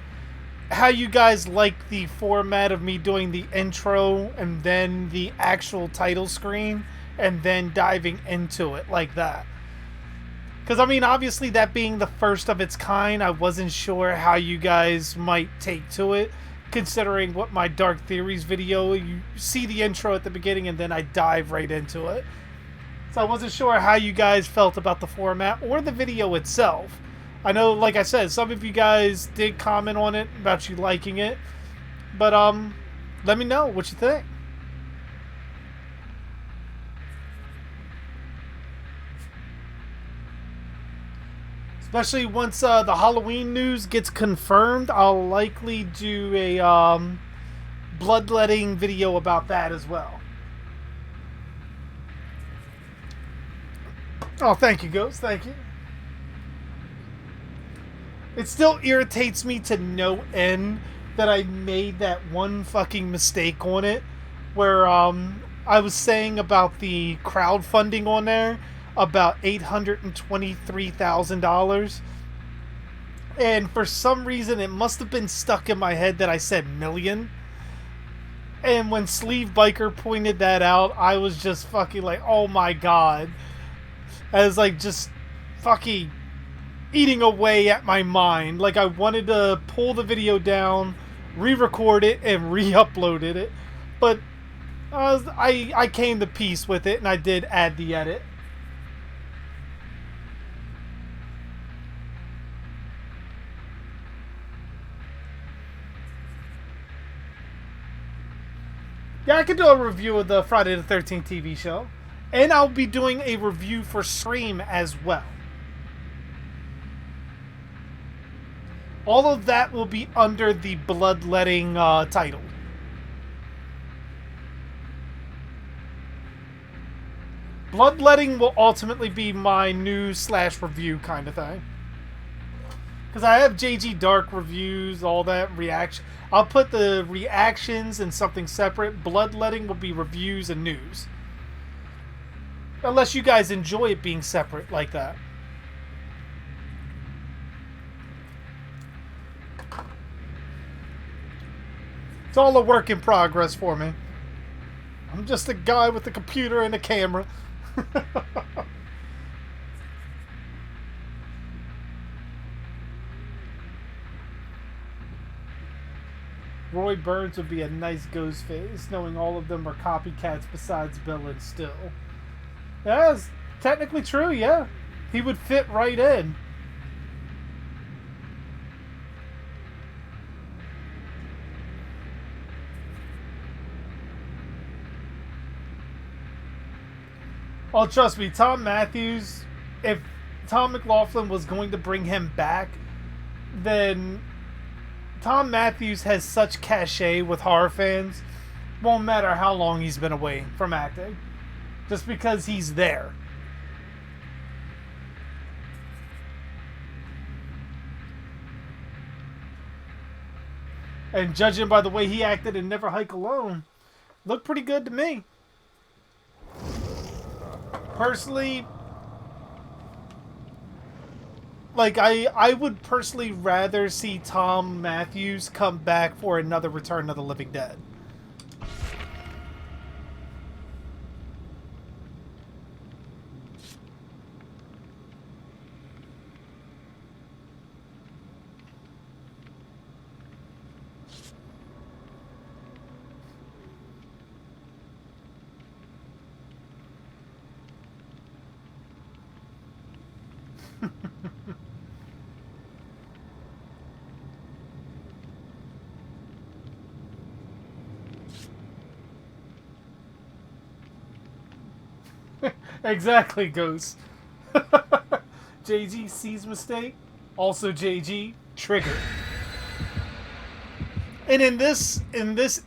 how you guys like the format of me doing the intro and then the actual title screen and then diving into it like that. Because, I mean, obviously that being the first of its kind, I wasn't sure how you guys might take to it, considering what my Dark Theories video, you see the intro at the beginning and then I dive right into it. So I wasn't sure how you guys felt about the format or the video itself. I know, like I said, some of you guys did comment on it about you liking it, but let me know what you think. Especially once the Halloween news gets confirmed, I'll likely do a bloodletting video about that as well. Oh, thank you, Ghost. Thank you. It still irritates me to no end that I made that one fucking mistake on it, where I was saying about the crowdfunding on there, about $823,000, and for some reason it must have been stuck in my head that I said million. And when Sleeve Biker pointed that out, I was just fucking like, oh my god. I was like just fucking eating away at my mind. Like I wanted to pull the video down, re-record it, and re-uploaded it, but I came to peace with it, and I did add the edit. Yeah, I could do a review of the Friday the 13th TV show. And I'll be doing a review for Scream as well. All of that will be under the bloodletting title. Bloodletting will ultimately be my news/review kind of thing. Because I have JG Dark reviews, all that, reaction. I'll put the reactions in something separate. Bloodletting will be reviews and news. Unless you guys enjoy it being separate like that. It's all a work in progress for me. I'm just a guy with a computer and a camera. Roy Burns would be a nice ghost face, knowing all of them are copycats besides Bill and Still. That's technically true, yeah. He would fit right in. Oh, trust me, Tom Matthews, if Tom McLaughlin was going to bring him back, then Tom Matthews has such cachet with horror fans, won't matter how long he's been away from acting. Just because he's there. And judging by the way he acted in Never Hike Alone, looked pretty good to me. Personally, like, I would personally rather see Tom Matthews come back for another Return of the Living Dead. Exactly, Ghost. JG sees mistake. Also JG, trigger. And in this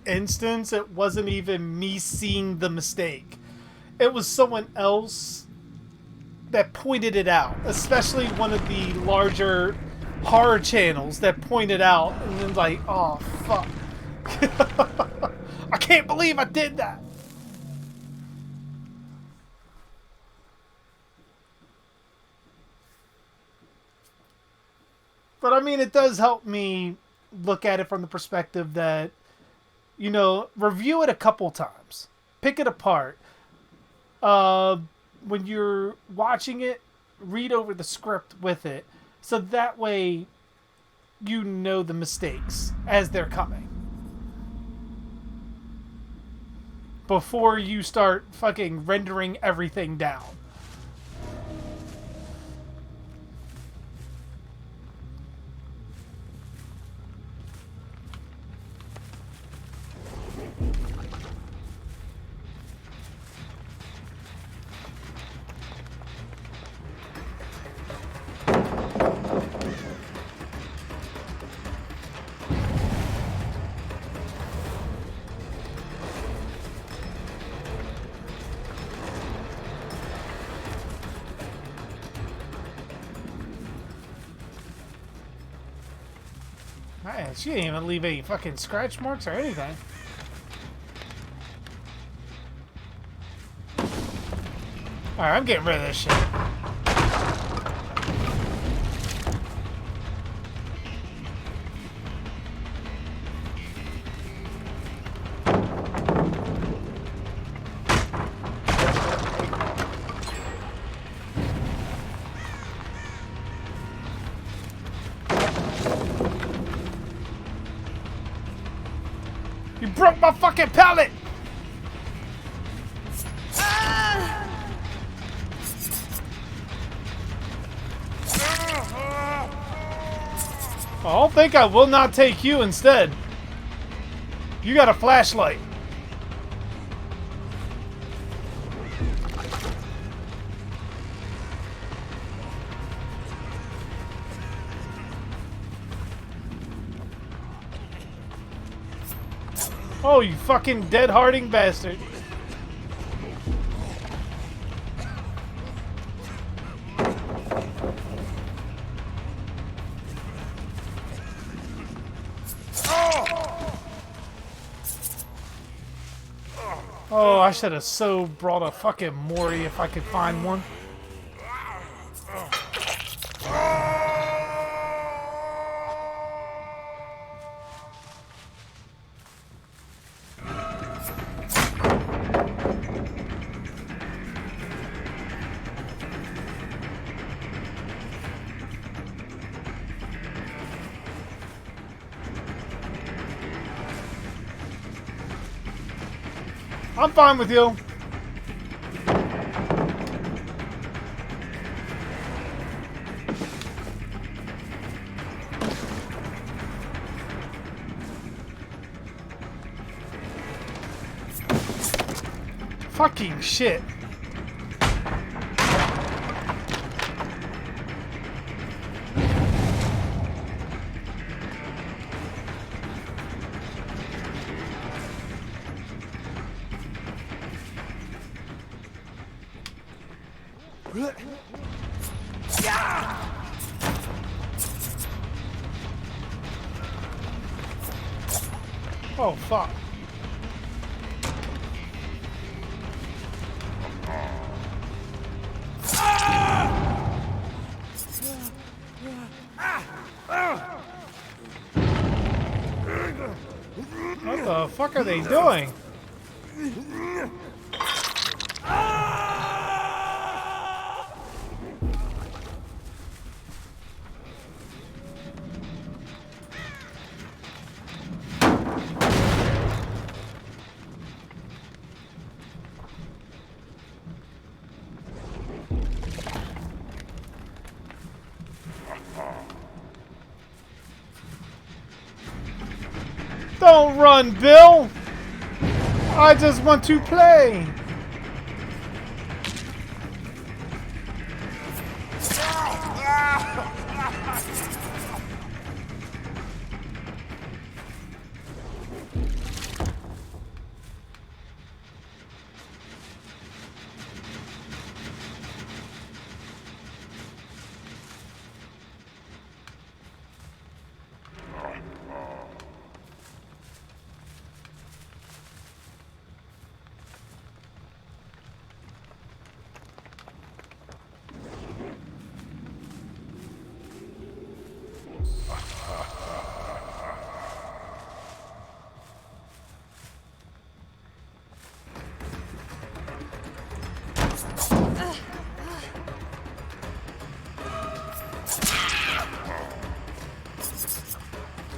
instance, it wasn't even me seeing the mistake. It was someone else that pointed it out. Especially one of the larger horror channels that pointed out, and then like, oh fuck, I can't believe I did that. But I mean, it does help me look at it from the perspective that, you know, review it a couple times, pick it apart. When you're watching it, read over the script with it, so that way you know the mistakes as they're coming before you start fucking rendering everything down. Man, she didn't even leave any fucking scratch marks or anything. Alright, I'm getting rid of this shit. You broke my fucking pallet! I'll think I will not take you instead. You got a flashlight. Oh, you fucking dead-hearting bastard. Oh, I should have so brought a fucking Mori if I could find one. I'm fine with you. Fucking shit. Oh, fuck. What the fuck are they doing? Don't run, Bill! I just want to play!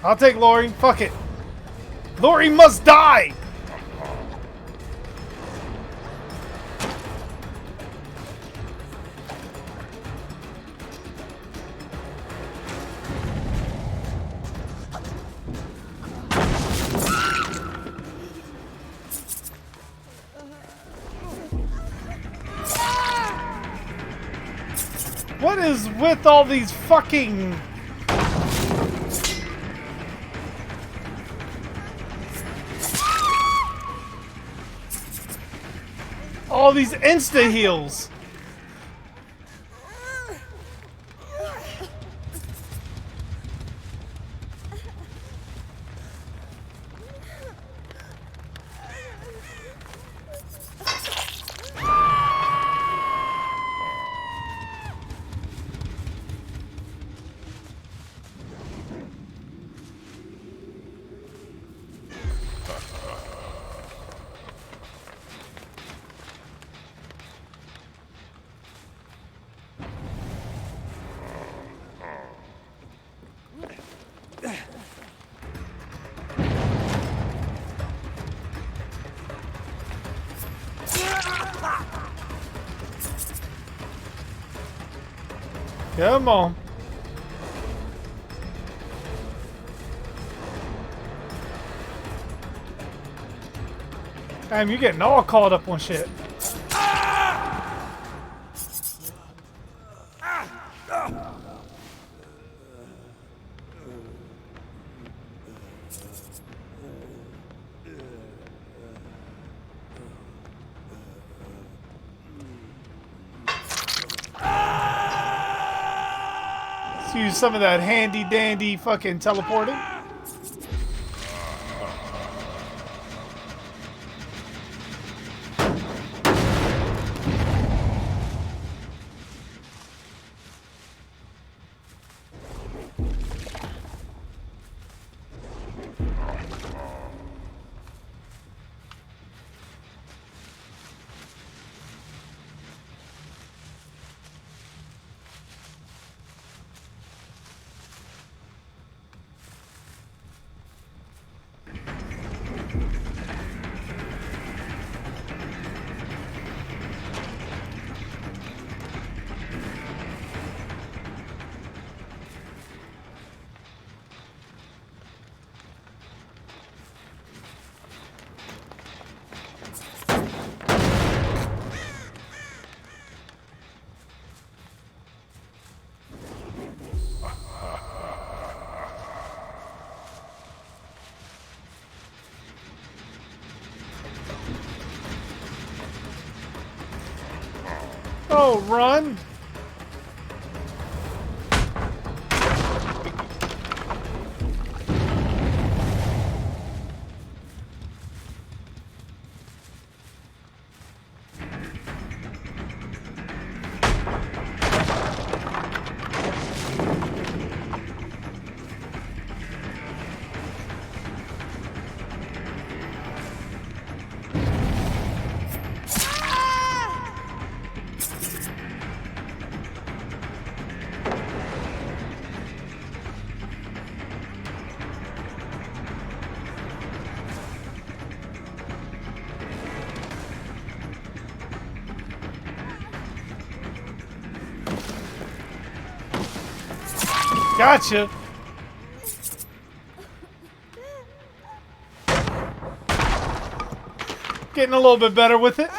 I'll take Lori. Fuck it. Lori must die! What is with all these fucking... all these insta heals? Come on. Damn, you're getting all caught up on shit. Let's use some of that handy dandy fucking teleporting. Oh, run! Gotcha. Getting a little bit better with it.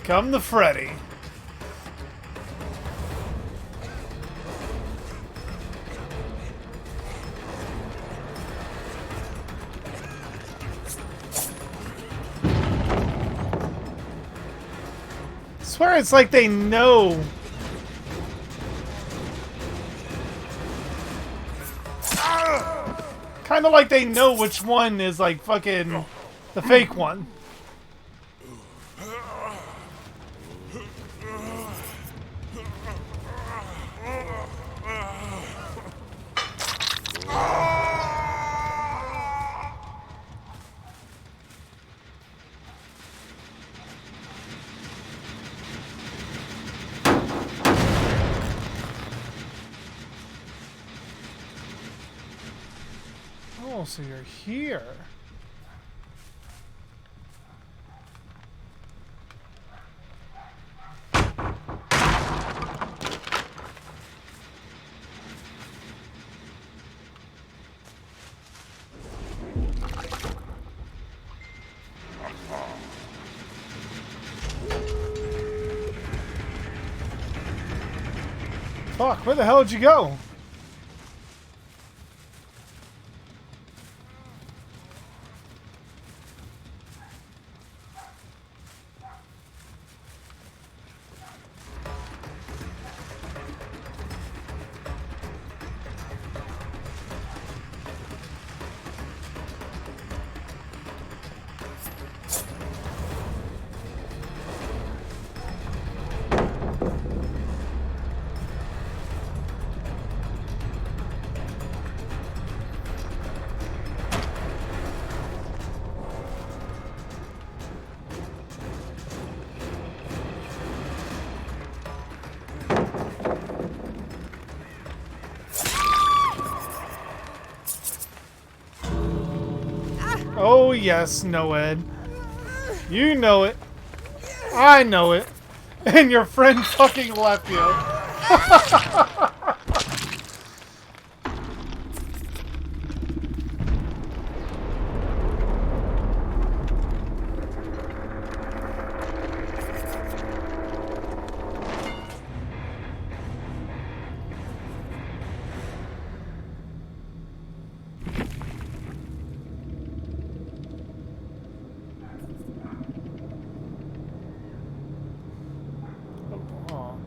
Come the Freddy. I swear it's like they know. Kind of like they know which one is like fucking the fake one. Oh, so you're here. Fuck, where the hell did you go? Oh yes, Noed. You know it. I know it. And your friend fucking left you. Oh.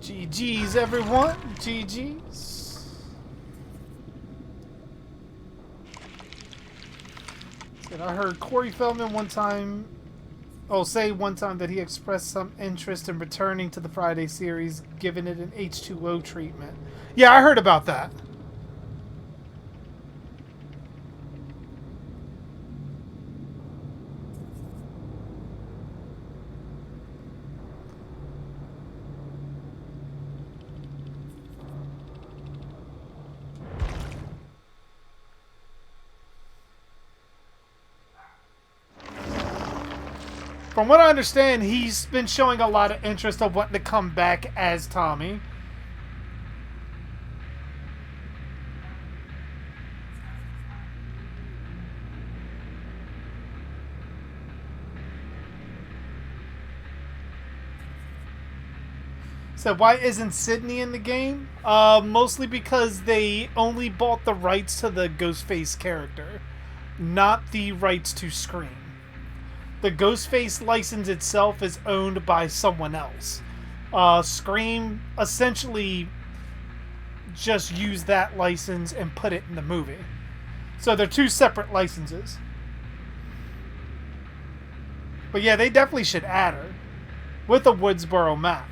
GG's, everyone. GG's. And I heard Corey Feldman one time, say one time that he expressed some interest in returning to the Friday series, giving it an H2O treatment. Yeah, I heard about that. From what I understand, he's been showing a lot of interest of wanting to come back as Tommy. So why isn't Sydney in the game? Mostly because they only bought the rights to the Ghostface character, not the rights to Scream. The Ghostface license itself is owned by someone else. Scream essentially just used that license and put it in the movie. So they're two separate licenses. But yeah, they definitely should add her with a Woodsboro map.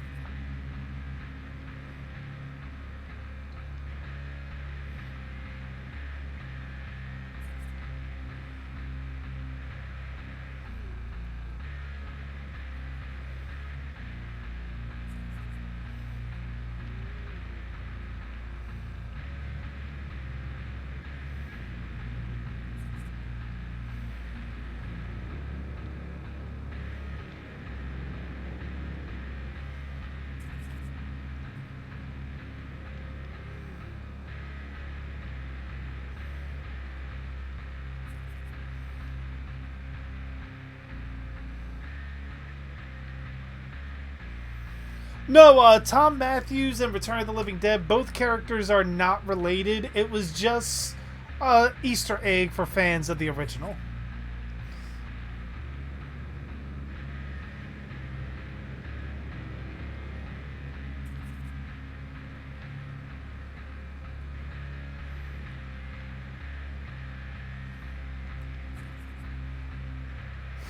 No, Tom Matthews and Return of the Living Dead, both characters are not related. It was just an Easter egg for fans of the original.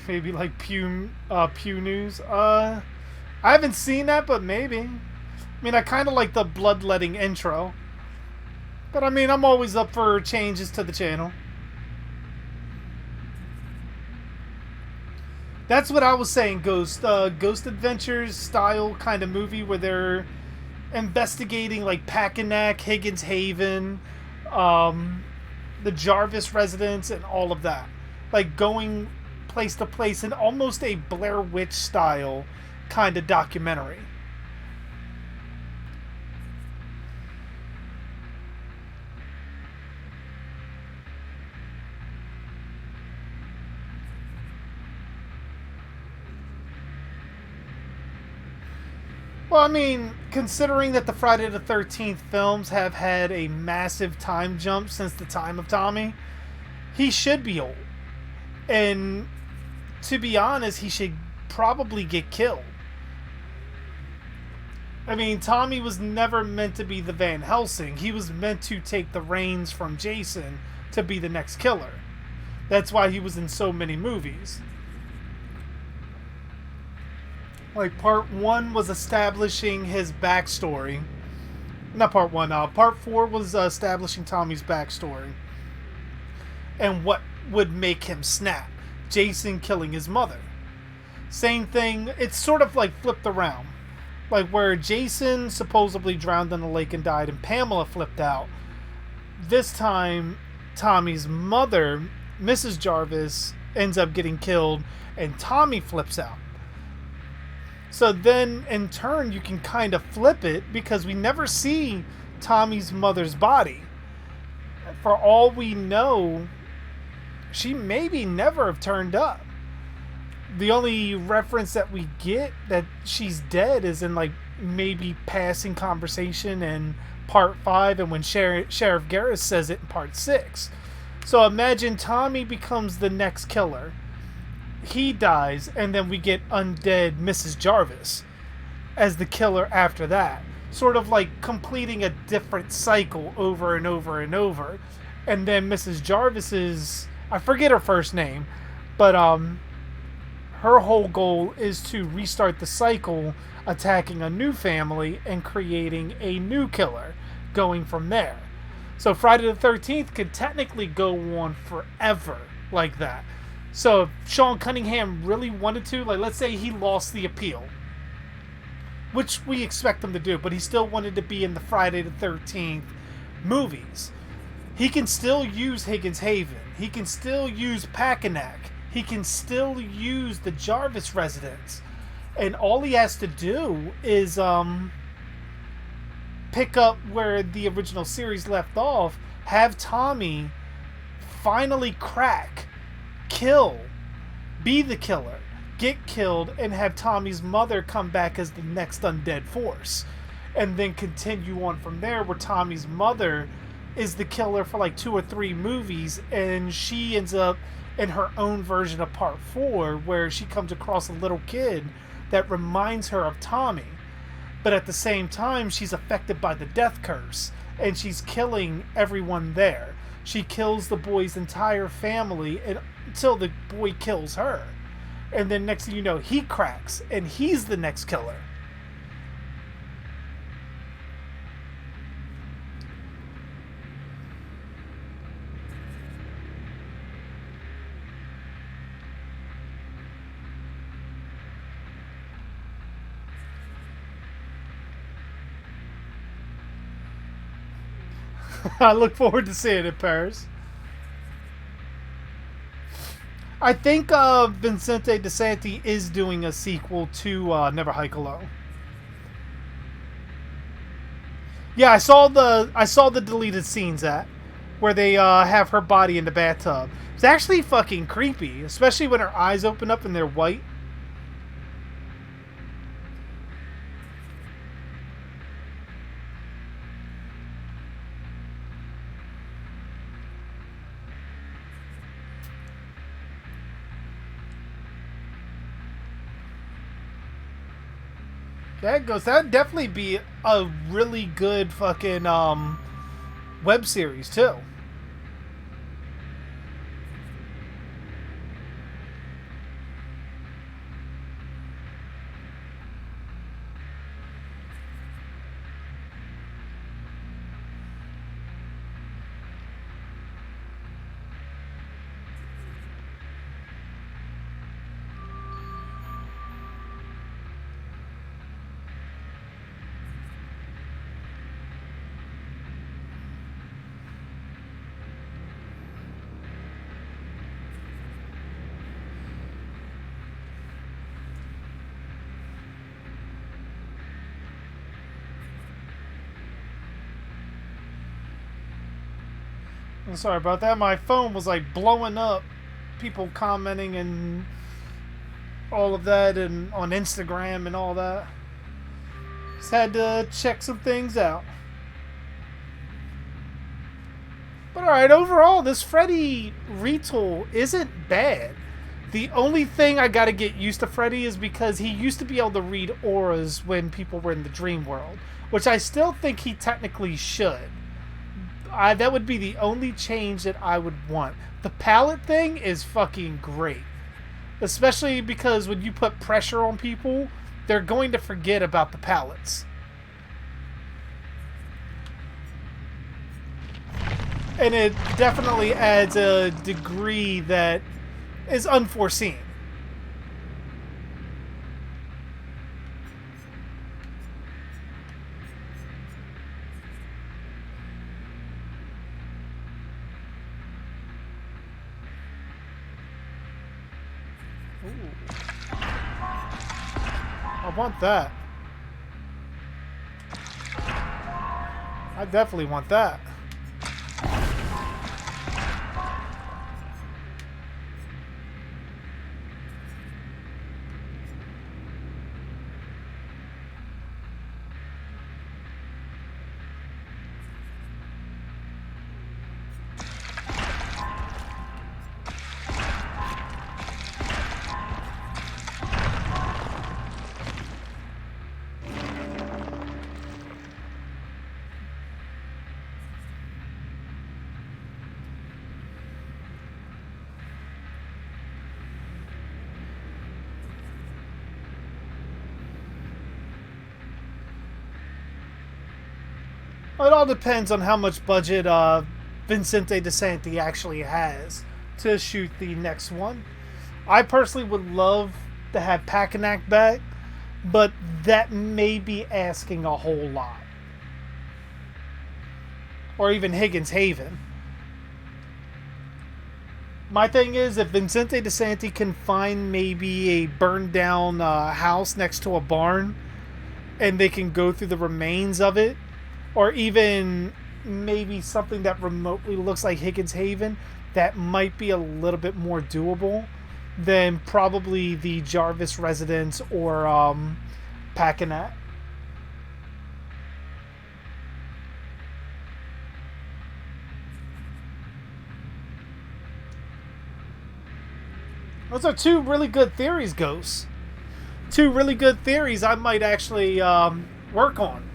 Maybe like Pew News. I haven't seen that, but maybe. I mean, I kind of like the bloodletting intro. But I mean, I'm always up for changes to the channel. That's what I was saying, Ghost. Ghost Adventures style kind of movie where they're investigating like Packanack, Higgins Haven, um, the Jarvis residence, and all of that. Like going place to place in almost a Blair Witch style kind of documentary. Well, I mean, considering that the Friday the 13th films have had a massive time jump since the time of Tommy, he should be old. And to be honest, he should probably get killed. I mean, Tommy was never meant to be the Van Helsing. He was meant to take the reins from Jason to be the next killer. That's why he was in so many movies. Like, part 1 was establishing his backstory. Not part 1, part 4 was establishing Tommy's backstory. And what would make him snap. Jason killing his mother. Same thing, it's sort of like flipped around. Like where Jason supposedly drowned in the lake and died and Pamela flipped out. This time, Tommy's mother, Mrs. Jarvis, ends up getting killed and Tommy flips out. So then, in turn, you can kind of flip it because we never see Tommy's mother's body. For all we know, she maybe never have turned up. The only reference that we get that she's dead is in like maybe passing conversation in part 5 and when Sheriff Garris says it in part 6. So imagine Tommy becomes the next killer. He dies, and then we get undead Mrs. Jarvis as the killer after that. Sort of like completing a different cycle over and over and over. And then Mrs. Jarvis is, I forget her first name, but her whole goal is to restart the cycle, attacking a new family and creating a new killer, going from there. So Friday the 13th could technically go on forever like that. So if Sean Cunningham really wanted to, like let's say he lost the appeal, which we expect him to do, but he still wanted to be in the Friday the 13th movies, he can still use Higgins Haven. He can still use Packanack. He can still use the Jarvis residence. And all he has to do is pick up where the original series left off, have Tommy finally crack, kill, be the killer, get killed, and have Tommy's mother come back as the next undead force. And then continue on from there where Tommy's mother is the killer for like 2 or 3 movies, and she ends up in her own version of part 4 where she comes across a little kid that reminds her of Tommy. But at the same time, she's affected by the death curse, and she's killing everyone there. She kills the boy's entire family until the boy kills her. And then next thing you know, he cracks, and he's the next killer. I look forward to seeing it, Paris. I think Vincente DeSanti is doing a sequel to Never Hike Alone. Yeah, I saw the deleted scenes where they have her body in the bathtub. It's actually fucking creepy, especially when her eyes open up and they're white. That goes. That'd definitely be a really good fucking web series too. I'm sorry about that. My phone was like blowing up. People commenting and all of that, and on Instagram and all that. Just had to check some things out. But alright, overall, this Freddy retool isn't bad. The only thing I gotta get used to Freddy is because he used to be able to read auras when people were in the dream world, which I still think he technically should. That would be the only change that I would want. The palette thing is fucking great. Especially because when you put pressure on people, they're going to forget about the pallets. And it definitely adds a degree that is unforeseen. Ooh. I want that. I definitely want that. It all depends on how much budget Vincente DeSanti actually has to shoot the next one. I personally would love to have Packanack back, but that may be asking a whole lot. Or even Higgins Haven. My thing is, if Vincente DeSanti can find maybe a burned down house next to a barn, and they can go through the remains of it, or even maybe something that remotely looks like Higgins Haven, that might be a little bit more doable than probably the Jarvis residence or Packanack. Those are two really good theories, Ghosts. Two really good theories I might actually work on.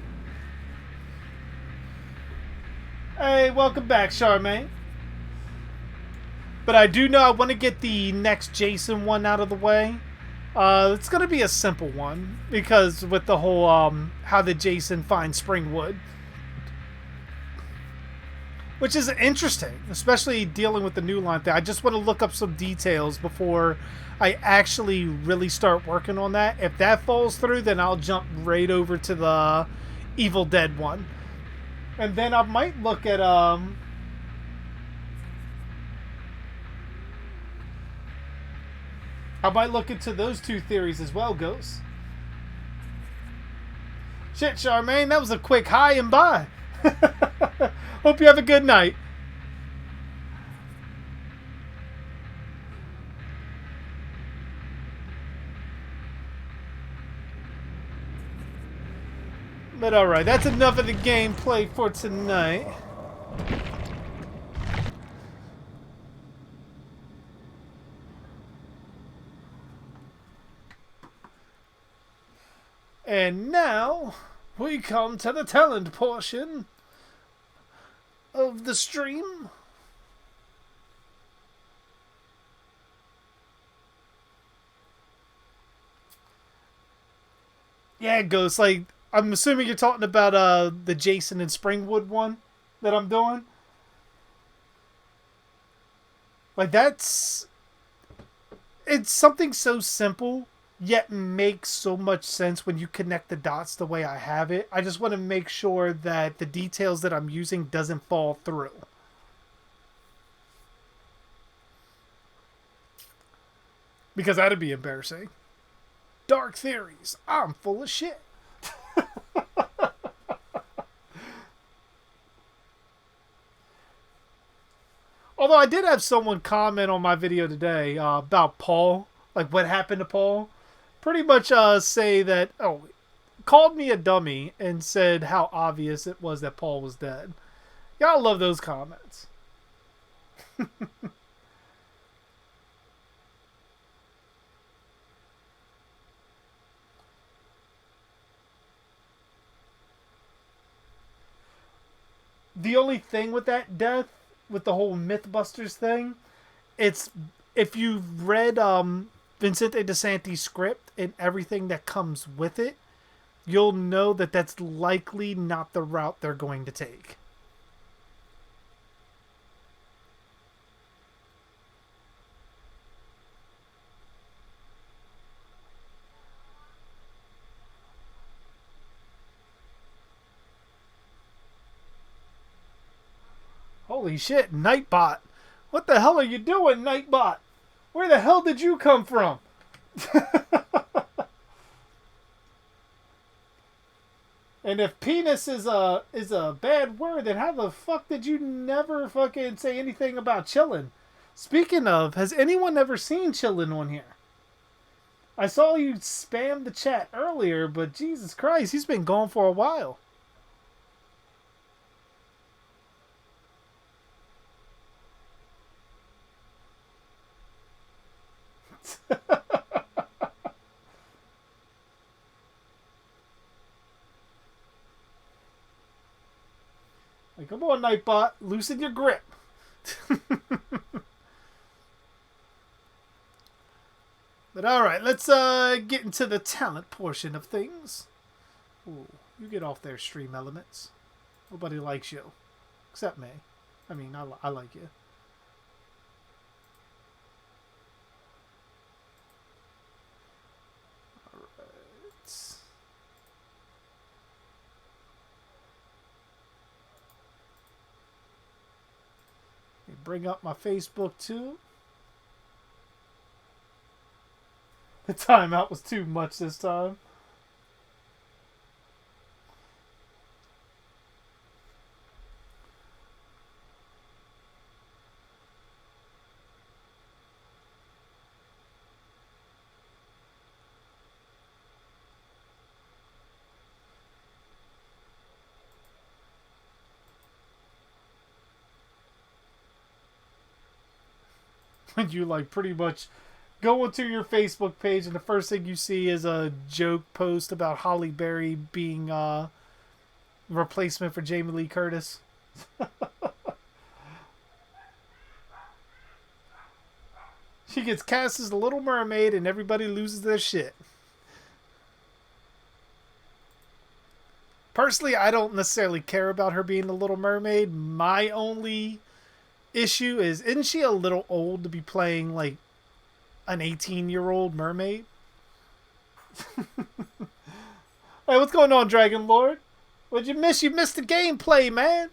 Hey, welcome back, Charmaine. But I do know I want to get the next Jason one out of the way. It's going to be a simple one, because with the whole how did Jason find Springwood. Which is interesting, especially dealing with the new line thing. I just want to look up some details before I actually really start working on that. If that falls through, then I'll jump right over to the Evil Dead one. And then I might look at I might look into those two theories as well, Ghost. Shit, Charmaine, that was a quick hi and bye. Hope you have a good night. But alright, that's enough of the gameplay for tonight. And now, we come to the talent portion of the stream. Yeah, Ghost, like, I'm assuming you're talking about the Jason and Springwood one that I'm doing. Like, it's something so simple, yet makes so much sense when you connect the dots the way I have it. I just want to make sure that the details that I'm using doesn't fall through. Because that'd be embarrassing. Dark theories. I'm full of shit. Although I did have someone comment on my video today about Paul, like what happened to Paul. Pretty much say that, oh, called me a dummy and said how obvious it was that Paul was dead. Y'all love those comments. The only thing with that death, with the whole Mythbusters thing, it's if you've read Vincente DeSantis' script and everything that comes with it, you'll know that that's likely not the route they're going to take. Holy shit, Nightbot. What the hell are you doing, Nightbot? Where the hell did you come from? And if penis is a bad word, then how the fuck did you never fucking say anything about chillin'? Speaking of, has anyone ever seen chillin' on here? I saw you spam the chat earlier, but Jesus Christ, he's been gone for a while. Like, come on, Nightbot, loosen your grip. But alright, let's get into the talent portion of things. Ooh, you get off there, Stream Elements. Nobody likes you. Except me. I mean, I like you. Alright. Bring up my Facebook too. The timeout was too much this time. When you like pretty much go into your Facebook page and the first thing you see is a joke post about Holly Berry being a replacement for Jamie Lee Curtis. She gets cast as the Little Mermaid and everybody loses their shit. Personally, I don't necessarily care about her being the Little Mermaid. My only issue is, isn't she a little old to be playing like an 18-year-old mermaid? Hey, what's going on, Dragon Lord? What'd you miss? You missed the gameplay, man.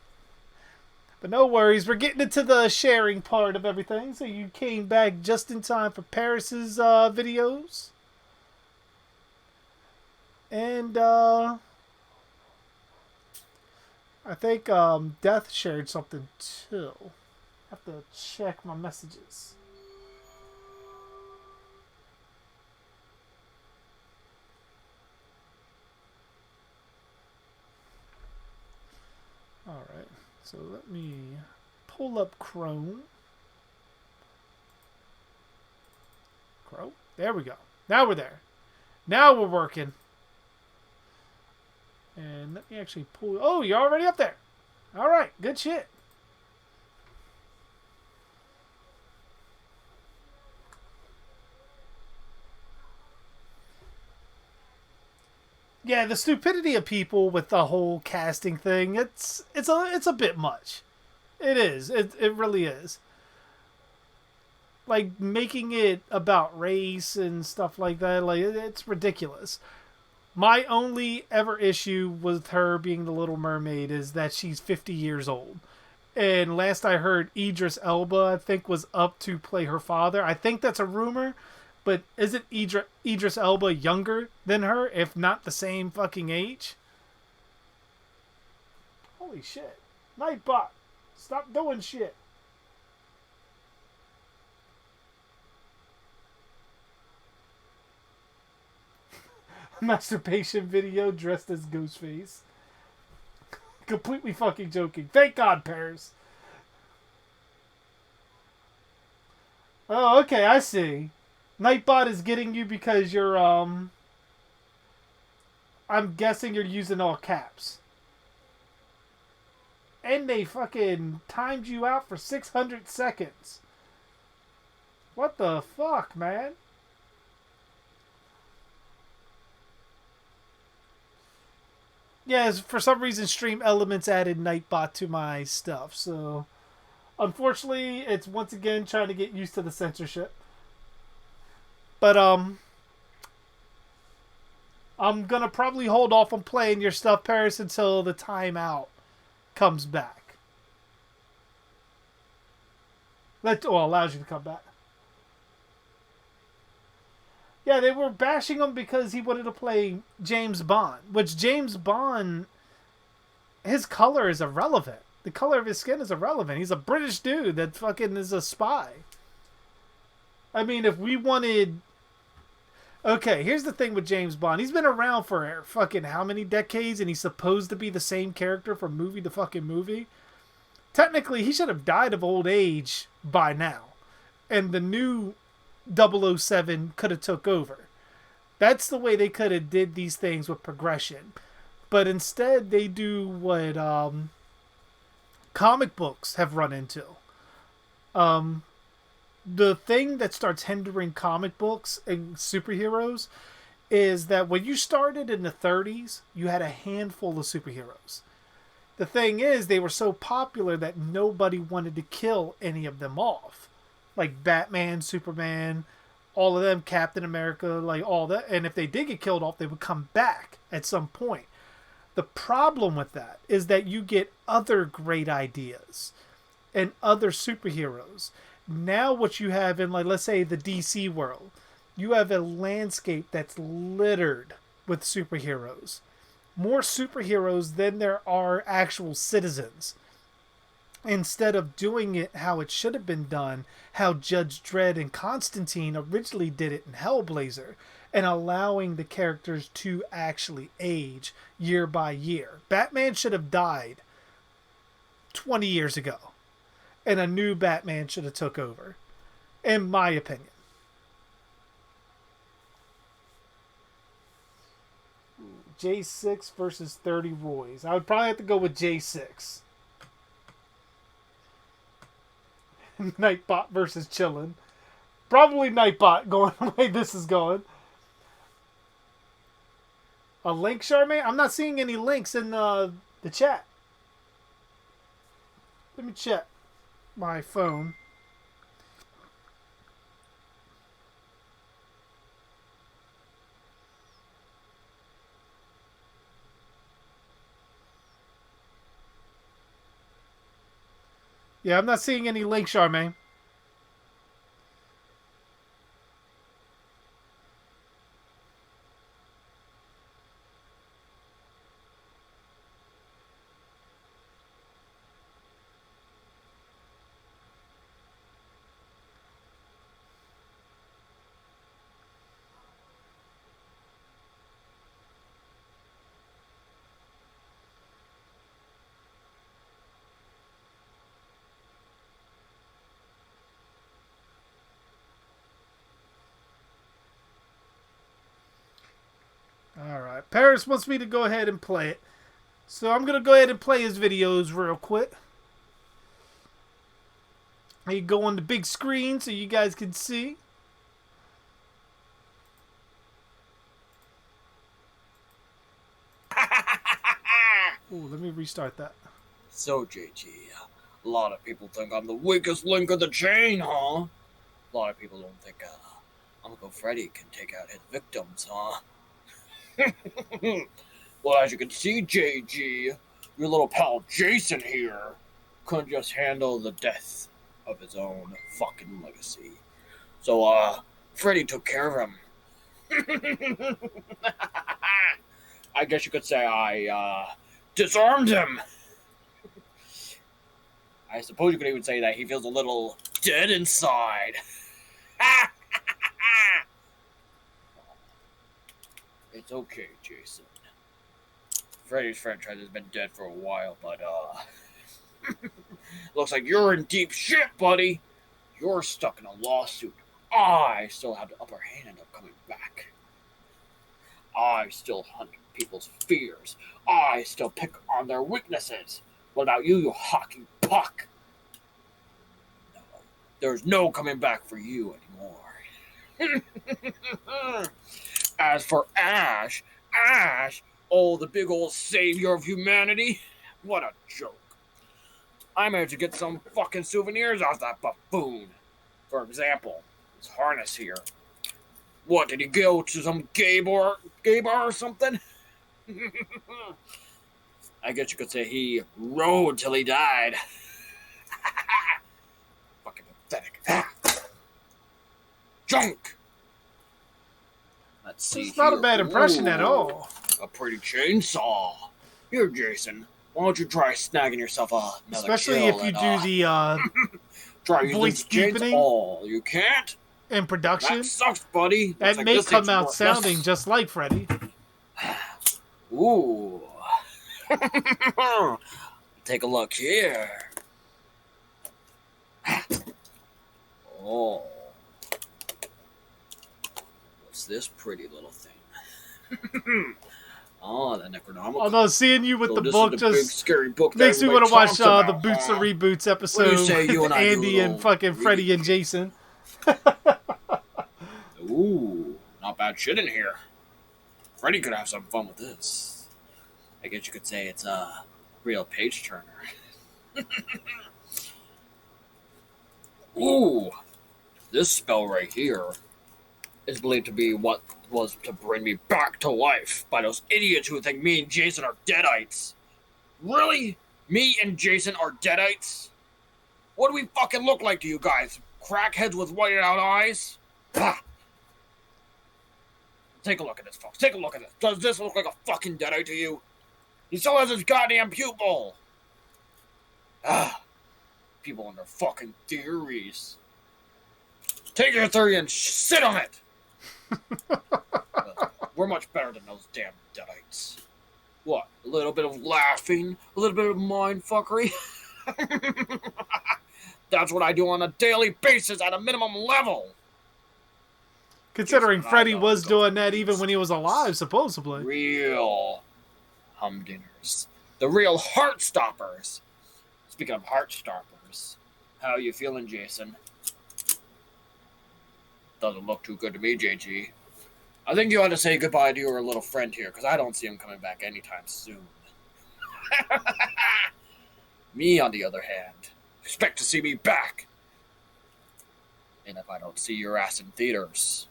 But no worries, we're getting into the sharing part of everything. So you came back just in time for Paris's videos. And I think Death shared something too. Have to check my messages. Alright, so let me pull up Chrome. Chrome? There we go. Now we're there. Now we're working. And let me actually pull... Oh, you're already up there. Alright, good shit. Yeah, the stupidity of people with the whole casting thing, it's a bit much. It is. It really is. Like, making it about race and stuff like that, like, it's ridiculous. My only ever issue with her being the Little Mermaid is that she's 50 years old. And last I heard, Idris Elba, I think, was up to play her father. I think that's a rumor. But isn't Idris Elba younger than her, if not the same fucking age? Holy shit. Nightbot, stop doing shit. Masturbation video dressed as Ghostface. Completely fucking joking. Thank God, Paris. Oh, okay, I see. Nightbot is getting you because you're, I'm guessing you're using all caps. And they fucking timed you out for 600 seconds. What the fuck, man? Yeah, for some reason, Stream Elements added Nightbot to my stuff, so unfortunately, it's once again trying to get used to the censorship. But I'm gonna probably hold off on playing your stuff, Paris, until the timeout comes back. Allows you to come back. Yeah, they were bashing him because he wanted to play James Bond, which James Bond, his color is irrelevant. The color of his skin is irrelevant. He's a British dude that fucking is a spy. I mean, if we wanted... Okay, here's the thing with James Bond. He's been around for fucking how many decades, and he's supposed to be the same character from movie to fucking movie? Technically, he should have died of old age by now. And the new 007 could have took over. That's the way they could have did these things with progression. But instead, they do what comic books have run into. The thing that starts hindering comic books and superheroes is that when you started in the 30s, you had a handful of superheroes. The thing is, they were so popular that nobody wanted to kill any of them off. Like Batman, Superman, all of them, Captain America, like all that. And if they did get killed off, they would come back at some point. The problem with that is that you get other great ideas and other superheroes. Now what you have in, like, let's say the DC world, you have a landscape that's littered with superheroes. More superheroes than there are actual citizens. Instead of doing it how it should have been done, how Judge Dredd and Constantine originally did it in Hellblazer, and allowing the characters to actually age year by year. Batman should have died 20 years ago, and a new Batman should have took over, in my opinion. J6 versus 30 Roys. I would probably have to go with J6. Nightbot versus Chillin'. Probably Nightbot going the way this is going. A link, Charmaine? I'm not seeing any links in the chat. Let me check my phone. Yeah, I'm not seeing any links, Charmaine. Alright, Paris wants me to go ahead and play it. So I'm going to go ahead and play his videos real quick. You go on the big screen so you guys can see. Ooh, let me restart that. So, JT, a lot of people think I'm the weakest link of the chain, huh? A lot of people don't think Uncle Freddy can take out his victims, huh? Well, as you can see, JG, your little pal Jason here couldn't just handle the death of his own fucking legacy. So, Freddy took care of him. I guess you could say I, disarmed him. I suppose you could even say that he feels a little dead inside. It's okay, Jason. Freddy's franchise has been dead for a while, but looks like you're in deep shit, buddy. You're stuck in a lawsuit. I still have the upper hand of coming back. I still hunt people's fears. I still pick on their weaknesses. What about you, you hockey puck? No, there's no coming back for you anymore. As for Ash, oh, the big old savior of humanity, what a joke. I managed to get some fucking souvenirs off that buffoon. For example, this harness here. What, did he go to some gay bar or something? I guess you could say he rode till he died. Fucking pathetic. Junk! Let's see. It's not a bad impression at Ooh, all. A pretty chainsaw. Here, Jason. Why don't you try snagging yourself another Especially kill if you and, do the try using voice the chainsaw. deepening. Oh, you can't? in production. That sucks, buddy. That Looks like may this come thing's out worthless. sounding just like Freddy. Ooh. Take a look here. Oh. What's this pretty little thing? Oh, the Necronomicon. Although seeing you with So the this book is the big, just scary book that makes me want everybody to watch talks the about, Boots and huh? Reboots What do you episode say, you with and I do a Andy and little fucking Freddy reading? and Jason. Ooh, not bad shit in here. Freddy could have some fun with this. I guess you could say it's a real page turner. Ooh, this spell right here is believed to be what was to bring me back to life by those idiots who think me and Jason are deadites. Really? Me and Jason are deadites? What do we fucking look like to you guys? Crackheads with whited out eyes? Bah. Take a look at this, folks. Take a look at this. Does this look like a fucking deadite to you? He still has his goddamn pupil. Ah. People and their fucking theories. Take your theory and sit on it. We're much better than those damn deadites. What? A little bit of laughing? A little bit of mind fuckery? That's what I do on a daily basis at a minimum level. Considering Jason and I Freddy don't was go doing that for even these when he was alive, supposedly. real humdingers. The real heart stoppers. Speaking of heart stoppers, how you feeling, Jason? Doesn't look too good to me, JG. I think you ought to say goodbye to your little friend here, because I don't see him coming back anytime soon. Me, on the other hand, expect to see me back. And if I don't see your ass in theaters,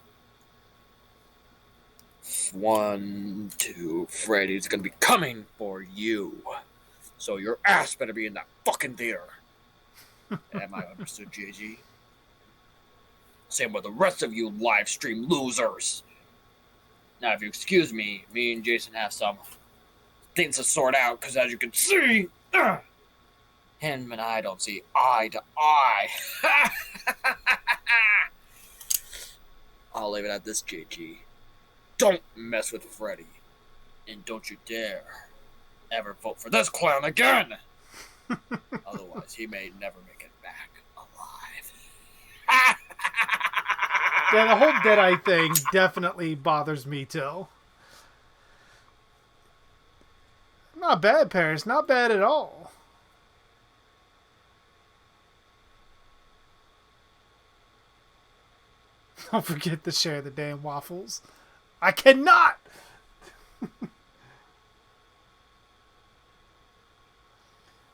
1, 2, Freddy's gonna be coming for you. So your ass better be in that fucking theater. Am I understood, JG? Same with the rest of you live stream losers. Now, if you excuse me, me and Jason have some things to sort out, because as you can see, him and I don't see eye to eye. I'll leave it at this, JG. Don't mess with Freddy. And don't you dare ever vote for this clown again. Otherwise, he may never make it back alive. Yeah, the whole Deadeye thing definitely bothers me too. Not bad, Paris. Not bad at all. Don't forget to share the damn waffles. I cannot!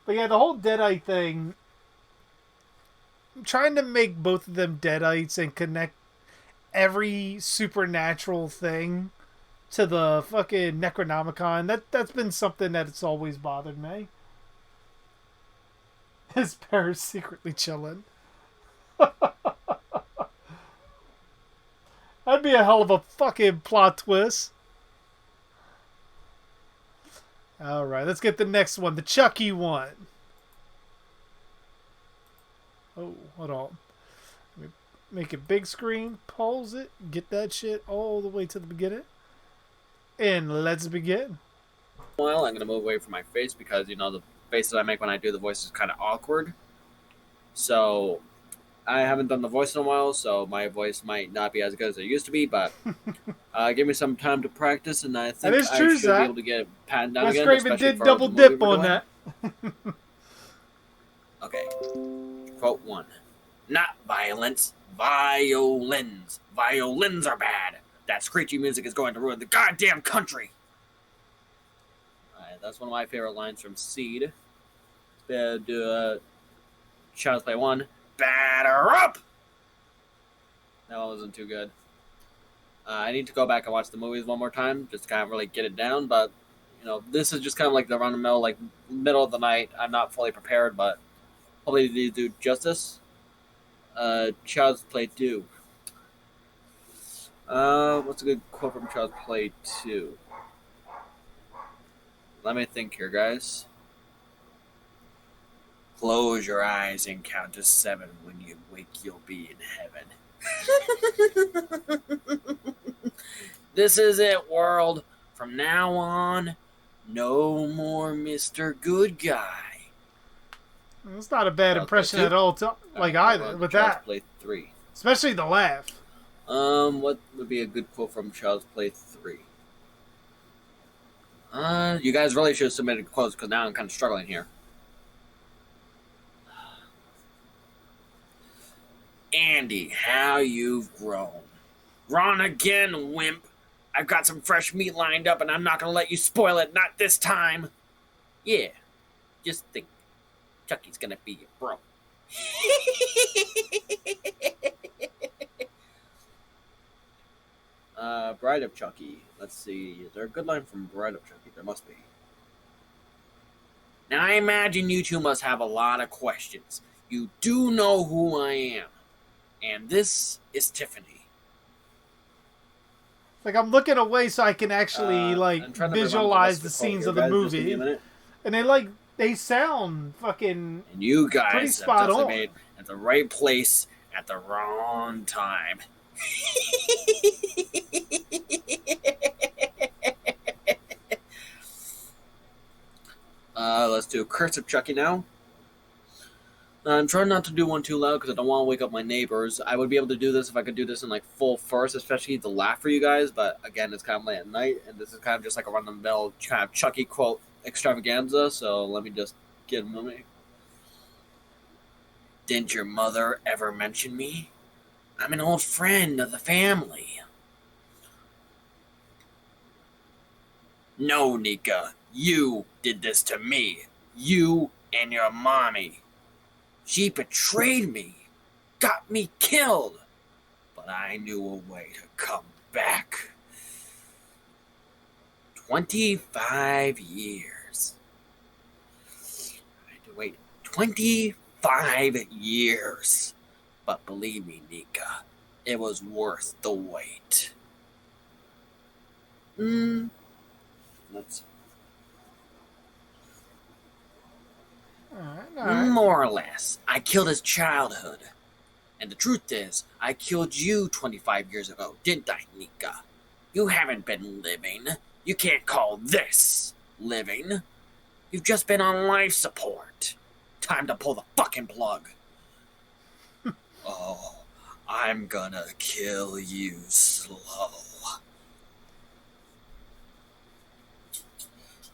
But yeah, the whole Deadeye thing, I'm trying to make both of them Deadites and connect every supernatural thing to the fucking Necronomicon. That's been something that's always bothered me. His parents secretly chilling. That'd be a hell of a fucking plot twist. Alright, let's get the next one. The Chucky one. Oh, hold on. Let me make it big screen. Pause it. Get that shit all the way to the beginning. And let's begin. Well, I'm going to move away from my face because, you know, the face that I make when I do the voice is kind of awkward. So I haven't done the voice in a while, so my voice might not be as good as it used to be, but give me some time to practice, and I That think is I true, should be Zach. able to get it patted down Wes again, Craven especially did for double the movie dip we're on doing. that. Okay. Quote 1. Not violence, violins. Violins are bad. That screechy music is going to ruin the goddamn country. Alright, that's one of my favorite lines from Seed. Child's Play 1. Batter up! That one wasn't too good. I need to go back and watch the movies one more time, just to kind of really get it down, but, you know, this is just kind of like the run-of-the-mill, like, middle of the night. I'm not fully prepared, but hopefully these do justice. Child's Play 2. What's a good quote from Child's Play 2? Let me think here, guys. Close your eyes and count to 7. When you wake, you'll be in heaven. This is it, world. From now on, no more Mr. Good Guy. It's not a bad impression at all, either, with that. Child's Play 3. Especially the laugh. What would be a good quote from Child's Play 3? You guys really should have submitted quotes, because now I'm kind of struggling here. Andy, how you've grown. Wrong again, wimp. I've got some fresh meat lined up, and I'm not going to let you spoil it, not this time. Yeah, just think. Chucky's going to be your bro. Bride of Chucky. Let's see. Is there a good line from Bride of Chucky? There must be. Now, I imagine you two must have a lot of questions. You do know who I am. And this is Tiffany. Like, I'm looking away so I can actually, visualize the scenes of the movie. And they sound fucking and you guys pretty have spot definitely on. made at the right place at the wrong time. Let's do Curse of Chucky now. I'm trying not to do one too loud because I don't want to wake up my neighbors. I would be able to do this if I could do this in like full force, especially to laugh for you guys. But again, it's kind of late at night, and this is kind of just like a run-of-the-mill kind of Chucky quote extravaganza. So let me just get a moment. Didn't your mother ever mention me? I'm an old friend of the family. No, Nika, you did this to me. You and your mommy. She betrayed me, got me killed, but I knew a way to come back. 25 years. I had to wait 25 years. But believe me, Nika, it was worth the wait. Let's All right. More or less. I killed his childhood. And the truth is, I killed you 25 years ago, didn't I, Nika? You haven't been living. You can't call this living. You've just been on life support. Time to pull the fucking plug. Oh, I'm gonna kill you slow.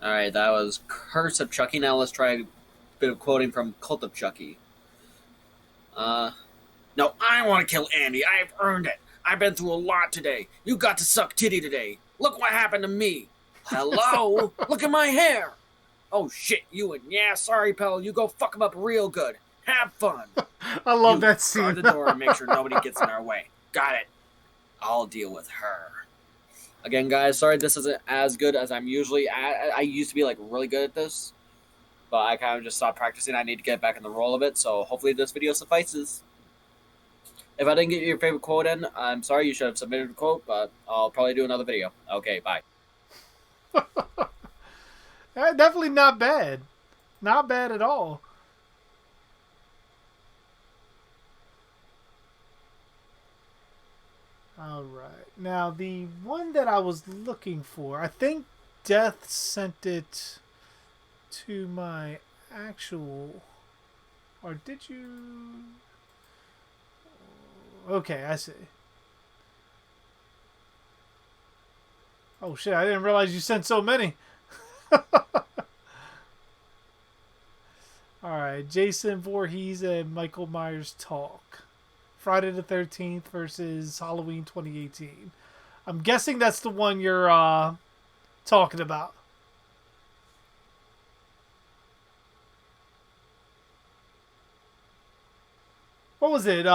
Alright, that was Curse of Chucky. Now let's try bit of quoting from Cult of Chucky. No, I want to kill Andy. I've earned it. I've been through a lot today. You got to suck titty today. Look what happened to me. Hello? Look at my hair. Oh shit, you and yeah, sorry, pal. You go fuck him up real good. Have fun. I love that scene. Guard the door and make sure nobody gets in our way. Got it. I'll deal with her. Again, guys, sorry this isn't as good as I'm usually at. I used to be like really good at this. But I kind of just stopped practicing. I need to get back in the role of it, so hopefully this video suffices. If I didn't get your favorite quote in, I'm sorry. You should have submitted a quote, but I'll probably do another video. Okay, bye. Definitely not bad. Not bad at all. All right. Now, the one that I was looking for, I think Death sent it to my actual. Or did you? Okay, I see. Oh shit, I didn't realize you sent so many. Alright, Jason Voorhees and Michael Myers talk. Friday the 13th versus Halloween 2018. I'm guessing that's the one you're talking about. What was it?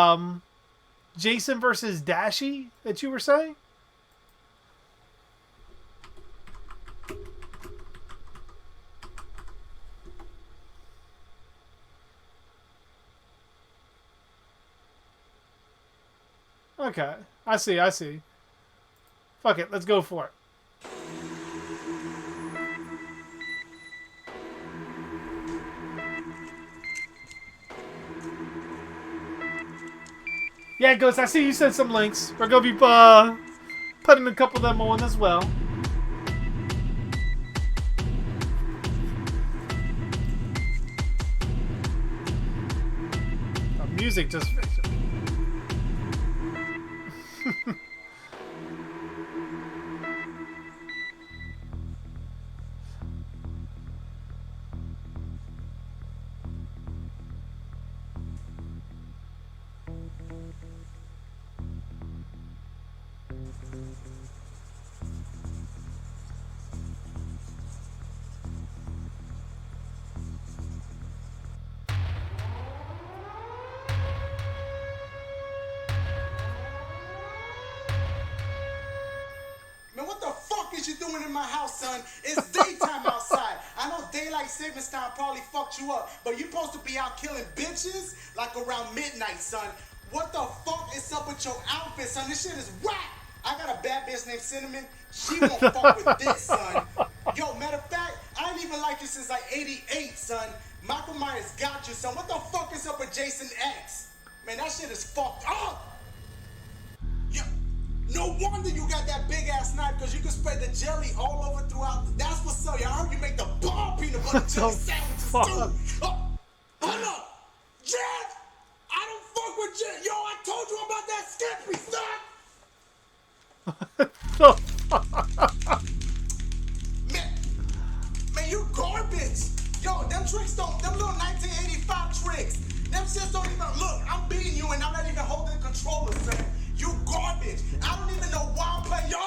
Jason versus Dashy that you were saying? Okay. I see, I see. Fuck it, let's go for it. Yeah, Ghost, I see you sent some links. We're gonna be putting a couple of them on as well. The music just... Man, what the fuck is you doing in my house, son? It's daytime outside. I know daylight savings time probably fucked you up, but you supposed to be out killing bitches like around midnight, son. What the fuck is up with your outfit, son? This shit is whack. I got a bad bitch named Cinnamon. She won't fuck with this, son. Yo, matter of fact, I ain't even like you since like 88, son. Michael Myers got you, son. What the fuck is up with Jason X? Man, that shit is fucked up. Yeah. No wonder you got that big ass knife, because you can spread the jelly all over throughout. That's what's up. I heard you make the bomb peanut butter jelly sandwiches too. Oh, hold up. Jeff! I don't fuck with Jeff. Yo, I told you about that Skippy, son. Man, you garbage. Yo, them tricks don't, them little 1985 tricks. Them shits don't even, look, I'm beating you and I'm not even holding the controller, son. You garbage. I don't even know why I'm playing. Yo,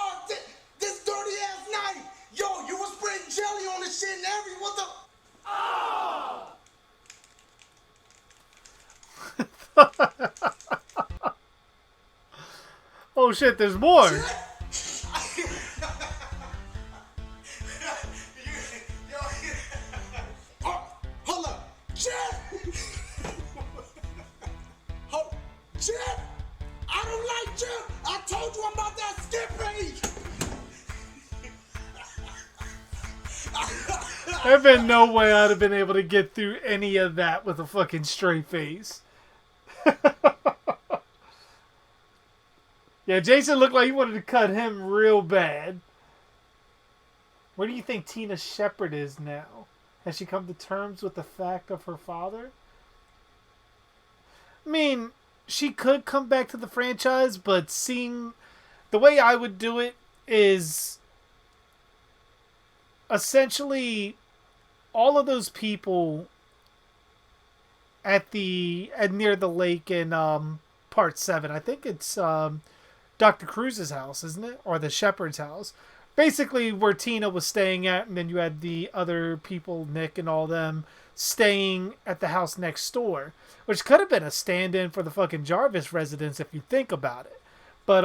this dirty ass knife. Yo, you was spreading jelly on this shit and everything. What the? Oh shit, there's more. Hold up. Jeff! Jeff! I don't like Jeff! I told you about that Skippy! There'd been no way I'd have been able to get through any of that with a fucking straight face. Yeah, Jason looked like he wanted to cut him real bad. Where do you think Tina Shepard is now? Has she come to terms with the fact of her father? I mean, she could come back to the franchise, but seeing the way I would do it is essentially all of those people at near the lake in part 7. I think it's Dr. Cruz's house, isn't it? Or the Shepherd's house. Basically where Tina was staying at, and then you had the other people, Nick and all them, staying at the house next door. Which could have been a stand-in for the fucking Jarvis residence if you think about it. But,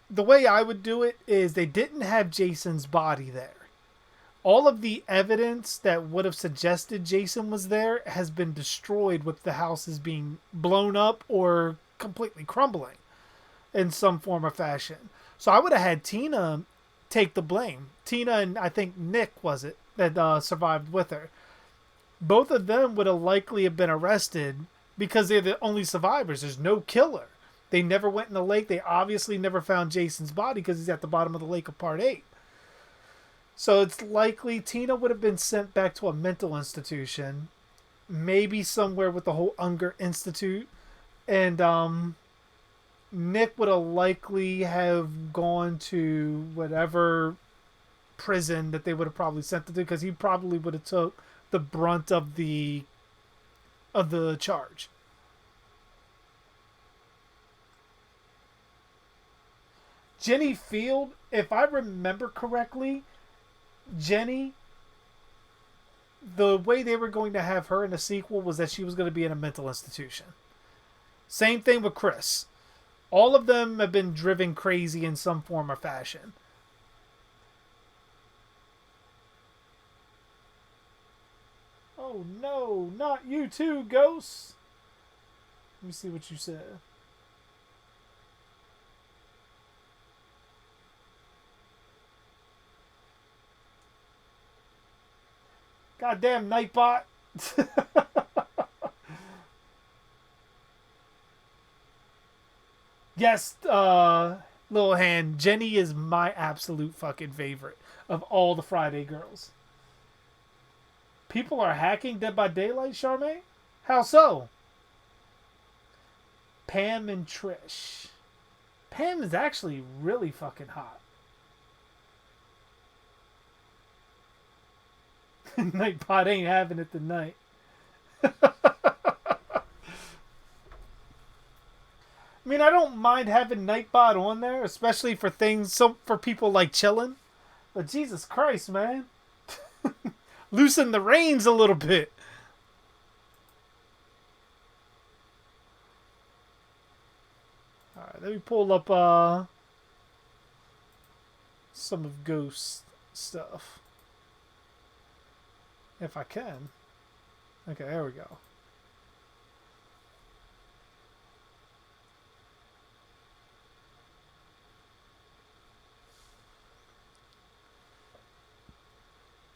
the way I would do it is they didn't have Jason's body there. All of the evidence that would have suggested Jason was there has been destroyed with the houses being blown up or completely crumbling in some form or fashion. So I would have had Tina take the blame. Tina and I think Nick was it that survived with her. Both of them would have likely have been arrested because they're the only survivors. There's no killer. They never went in the lake. They obviously never found Jason's body because he's at the bottom of the lake of Part 8. So it's likely Tina would have been sent back to a mental institution, maybe somewhere with the whole Unger Institute, and Nick would have likely have gone to whatever prison that they would have probably sent him to, because he probably would have took the brunt of the charge. Jenny Field, if I remember correctly, Jenny, the way they were going to have her in the sequel was that she was going to be in a mental institution. Same thing with Chris. All of them have been driven crazy in some form or fashion. Oh no, not you too, Ghost. Let me see what you said. Goddamn Nightbot. Yes, Little Hand, Jenny is my absolute fucking favorite of all the Friday girls. People are hacking Dead by Daylight, Charmaine? How so? Pam and Trish. Pam is actually really fucking hot. Nightbot ain't having it tonight. I mean, I don't mind having Nightbot on there, especially for things, for people like chilling. But Jesus Christ, man. Loosen the reins a little bit. Alright, let me pull up some of Ghost stuff. If I can. Okay, there we go.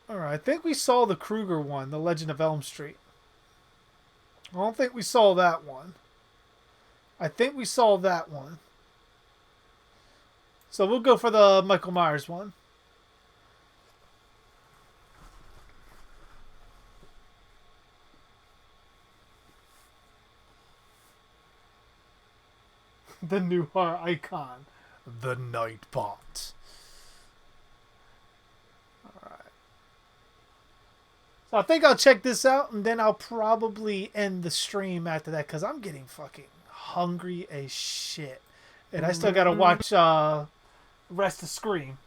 Alright, I think we saw the Kruger one, The Legend of Elm Street. I don't think we saw that one. I think we saw that one. So we'll go for the Michael Myers one. The new horror icon. The Nightbot. So I think I'll check this out, and then I'll probably end the stream after that, because I'm getting fucking hungry as shit. And I still got to watch rest of Scream.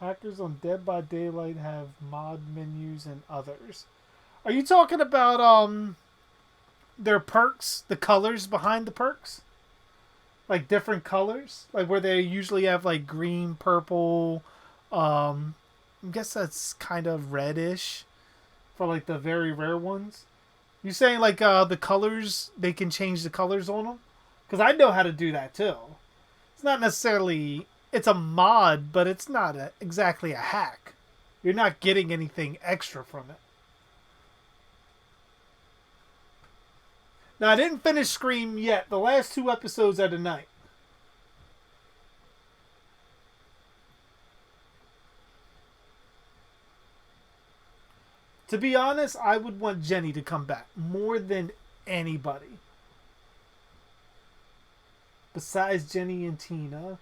Hackers on Dead by Daylight have mod menus and others. Are you talking about their perks, the colors behind the perks? Like different colors? Like where they usually have like green, purple, I guess that's kind of reddish for like the very rare ones. You saying like the colors, they can change the colors on them? Because I know how to do that too. It's not necessarily... It's a mod, but it's not exactly a hack. You're not getting anything extra from it. Now, I didn't finish Scream yet. The last 2 episodes are tonight. To be honest, I would want Jenny to come back more than anybody. Besides Jenny and Tina...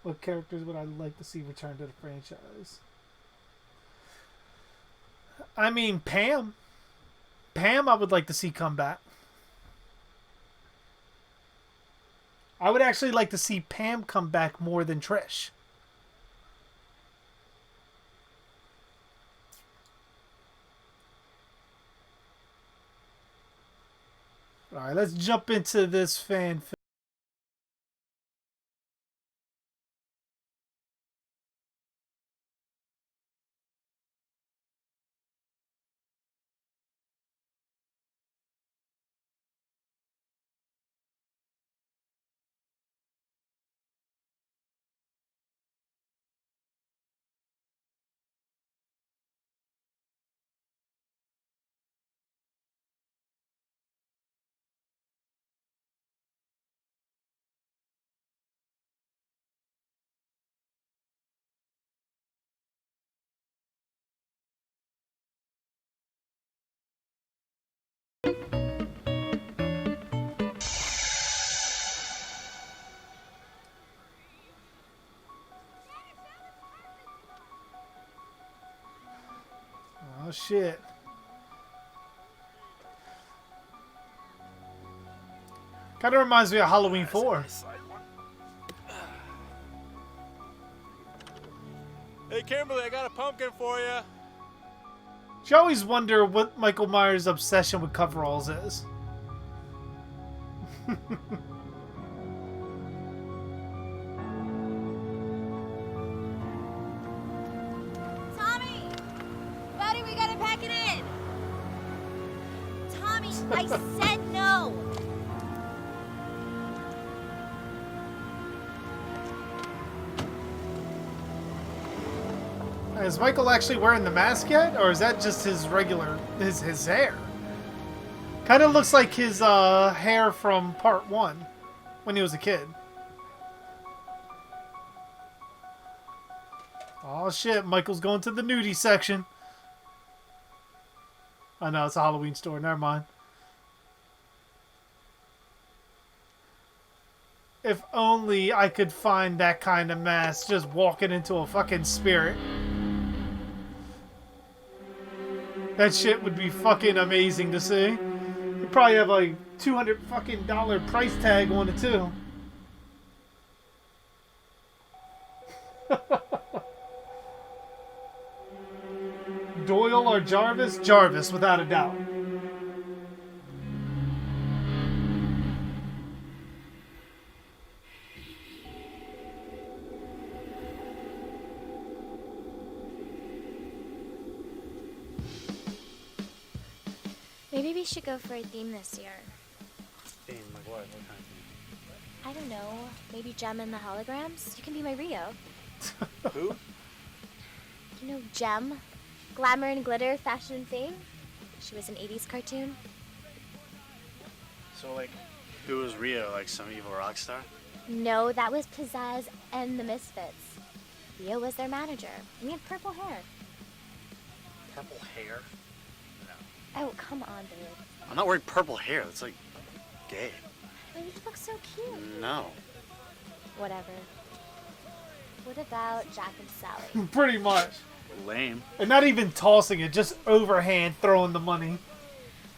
What characters would I like to see return to the franchise? I mean, Pam. Pam I would like to see come back. I would actually like to see Pam come back more than Trish. Alright, let's jump into this fan film. shit. Kind of reminds me of Halloween 4. Hey, Kimberly, I got a pumpkin for you. You always wonder what Michael Myers' obsession with coveralls is. Tommy! Buddy, we gotta pack it in! Tommy, I said no! Is Michael actually wearing the mask yet? Or is that just his regular... his hair? Kind of looks like his hair from part 1. When he was a kid. Oh shit, Michael's going to the nudie section. Oh no, it's a Halloween store. Never mind. If only I could find that kind of mask just walking into a fucking spirit. That shit would be fucking amazing to see. You'd probably have like $200 fucking price tag on it too. Doyle or Jarvis? Jarvis, without a doubt. Maybe we should go for a theme this year. Theme, like what? What kind of I don't know. Maybe Gem and the Holograms? You can be my Rio. theme? Who? You know Gem? Glamour and glitter, fashion and fame? She was an 80s cartoon. So, like, who was Rio? Like some evil rock star? No, that was Pizzazz and the Misfits. Rio was their manager. And he had purple hair. Purple hair? No. Oh, come on, dude. I'm not wearing purple hair. That's like gay. Oh, you look so cute. No. Whatever. What about Jack and Sally? Pretty much. Lame. And not even tossing it, just overhand throwing the money.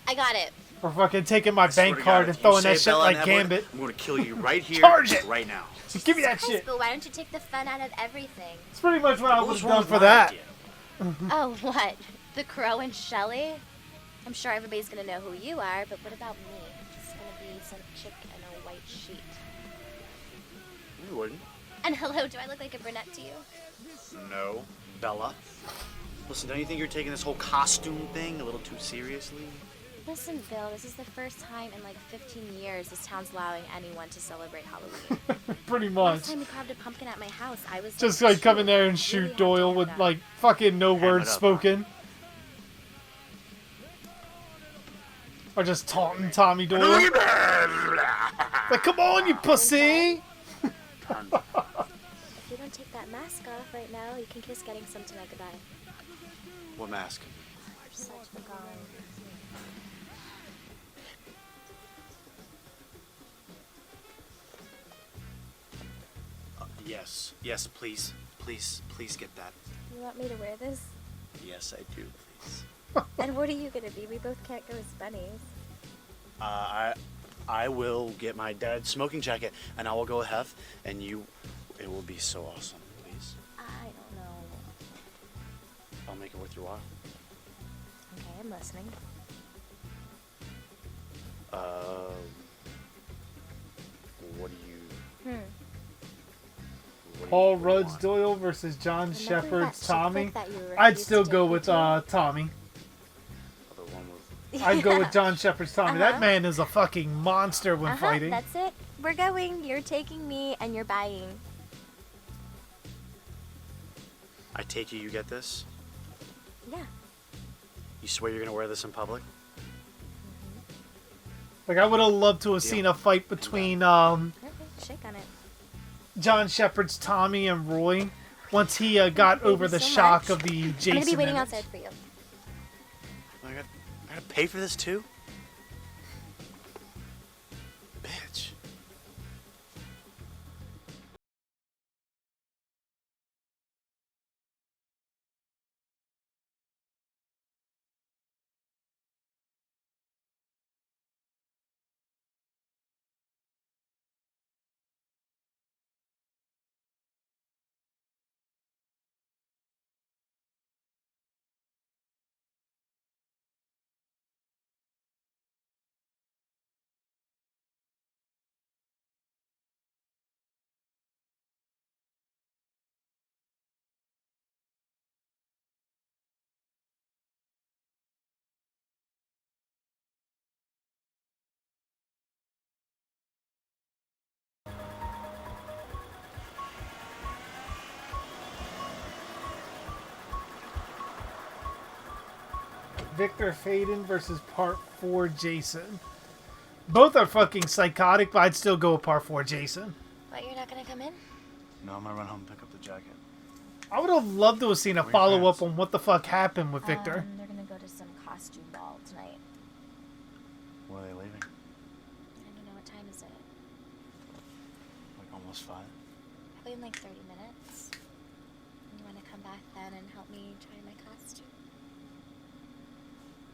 I got it. Or fucking taking my Swear bank to card God, and if you throwing say that shit Bella like and Evelyn, Gambit. I'm gonna kill you right here, Charge it! right now. Just give me that Christ, shit. But why don't you take the fun out of everything? It's pretty much what I What would was have wrong done with for my that. idea? Oh, what? The Crow and Shelley? I'm sure everybody's gonna know who you are, but what about me? It's gonna be some chick in a white sheet. You wouldn't. And hello, do I look like a brunette to you? No. Bella. Listen, don't you think you're taking this whole costume thing a little too seriously? Listen, Bill, this is the first time in like 15 years this town's allowing anyone to celebrate Halloween. Pretty Last much. time we carved a pumpkin at my house, I was Just like come in there and Really shoot had to Doyle have with that. like fucking no Ham it words up, spoken. Or just taunting Tommy Doyle. Like, come on, you pussy! Done. If you don't take that mask off right now, you can kiss getting some tonight goodbye. What mask? You're such a gone. Yes. Yes, please. Please get that. You want me to wear this? Yes, I do, please. And what are you gonna be? We both can't go as bunnies. I will get my dad's smoking jacket, and I will go with Hef, and you, it will be so awesome, please. I don't know. I'll make it worth your while. Okay, I'm listening. What do you... what do Paul you Rudd's want? Doyle versus John Remember Shepard's that chick Tommy. flick that you I'd refused still to go take with me to? Tommy. The one with... I'd go with John Shepard's Tommy. That Uh-huh. man is a fucking monster when Uh-huh, fighting. that's it. We're going. You're taking me, and you're buying. I take it you get this? Yeah. You swear you're gonna wear this in public? Like, I would have loved to have Deal. seen a fight between Okay, shake on it. John Shepard's Tommy and Roy once he got Thank you over the so shock much. of the Jason. I'm gonna be waiting image. outside for you. I gotta pay for this too? Victor Faden versus Part 4 Jason. Both are fucking psychotic, but I'd still go with Part 4 Jason. But you're not gonna come in? No, I'm gonna run home and pick up the jacket. I would have loved to have seen a Where your follow-up parents? on what the fuck happened with Victor. They're gonna go to some costume ball tonight. When are they leaving? I don't know, what time is it? Like almost 5. Probably in like 30 minutes. You wanna come back then and help me try my costume?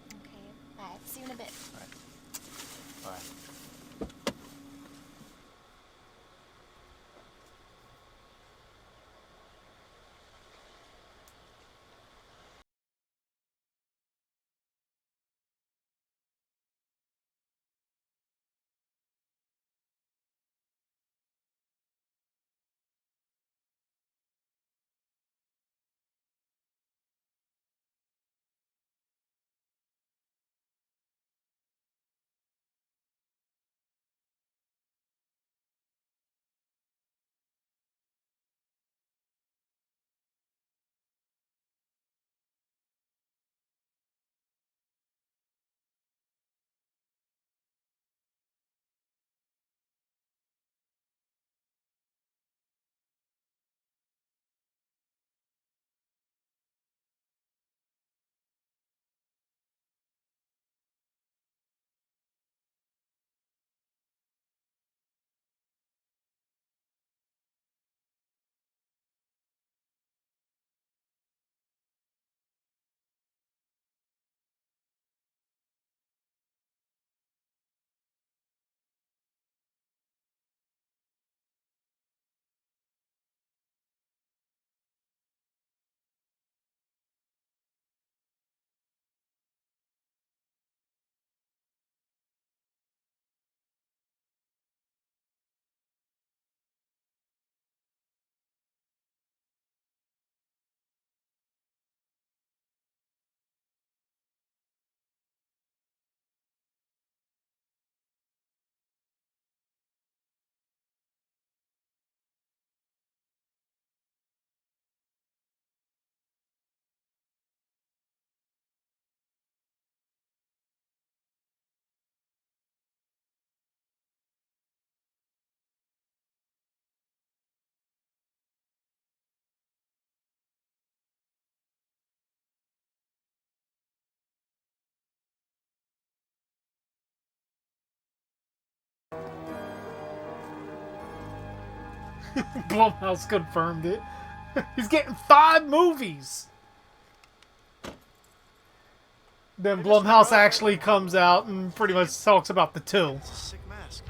Okay, bye. See you in a bit. Bye. Blumhouse confirmed it. He's getting 5 movies. Then Blumhouse actually comes out and pretty much talks about the 2. It's a sick mask.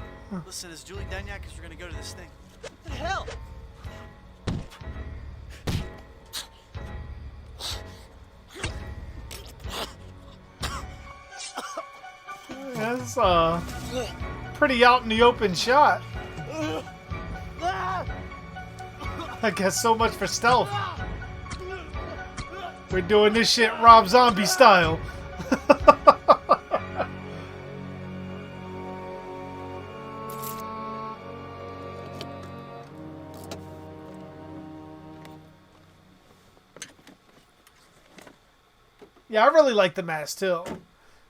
Listen, is Julie Danyak because we're gonna go to this thing. What the hell? That's pretty out in the open shot. I guess so much for stealth. We're doing this shit Rob Zombie style. Yeah, I really like the mask too.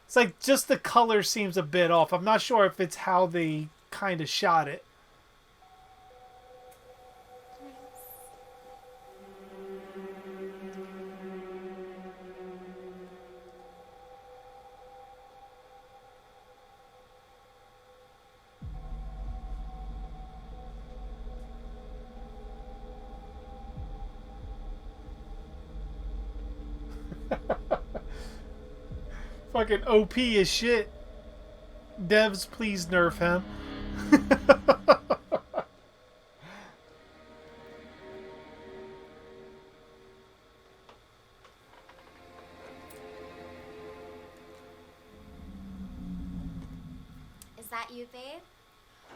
It's like just the color seems a bit off. I'm not sure if it's how they kind of shot it. Fucking OP as shit. Devs, please nerf him. Is that you, babe?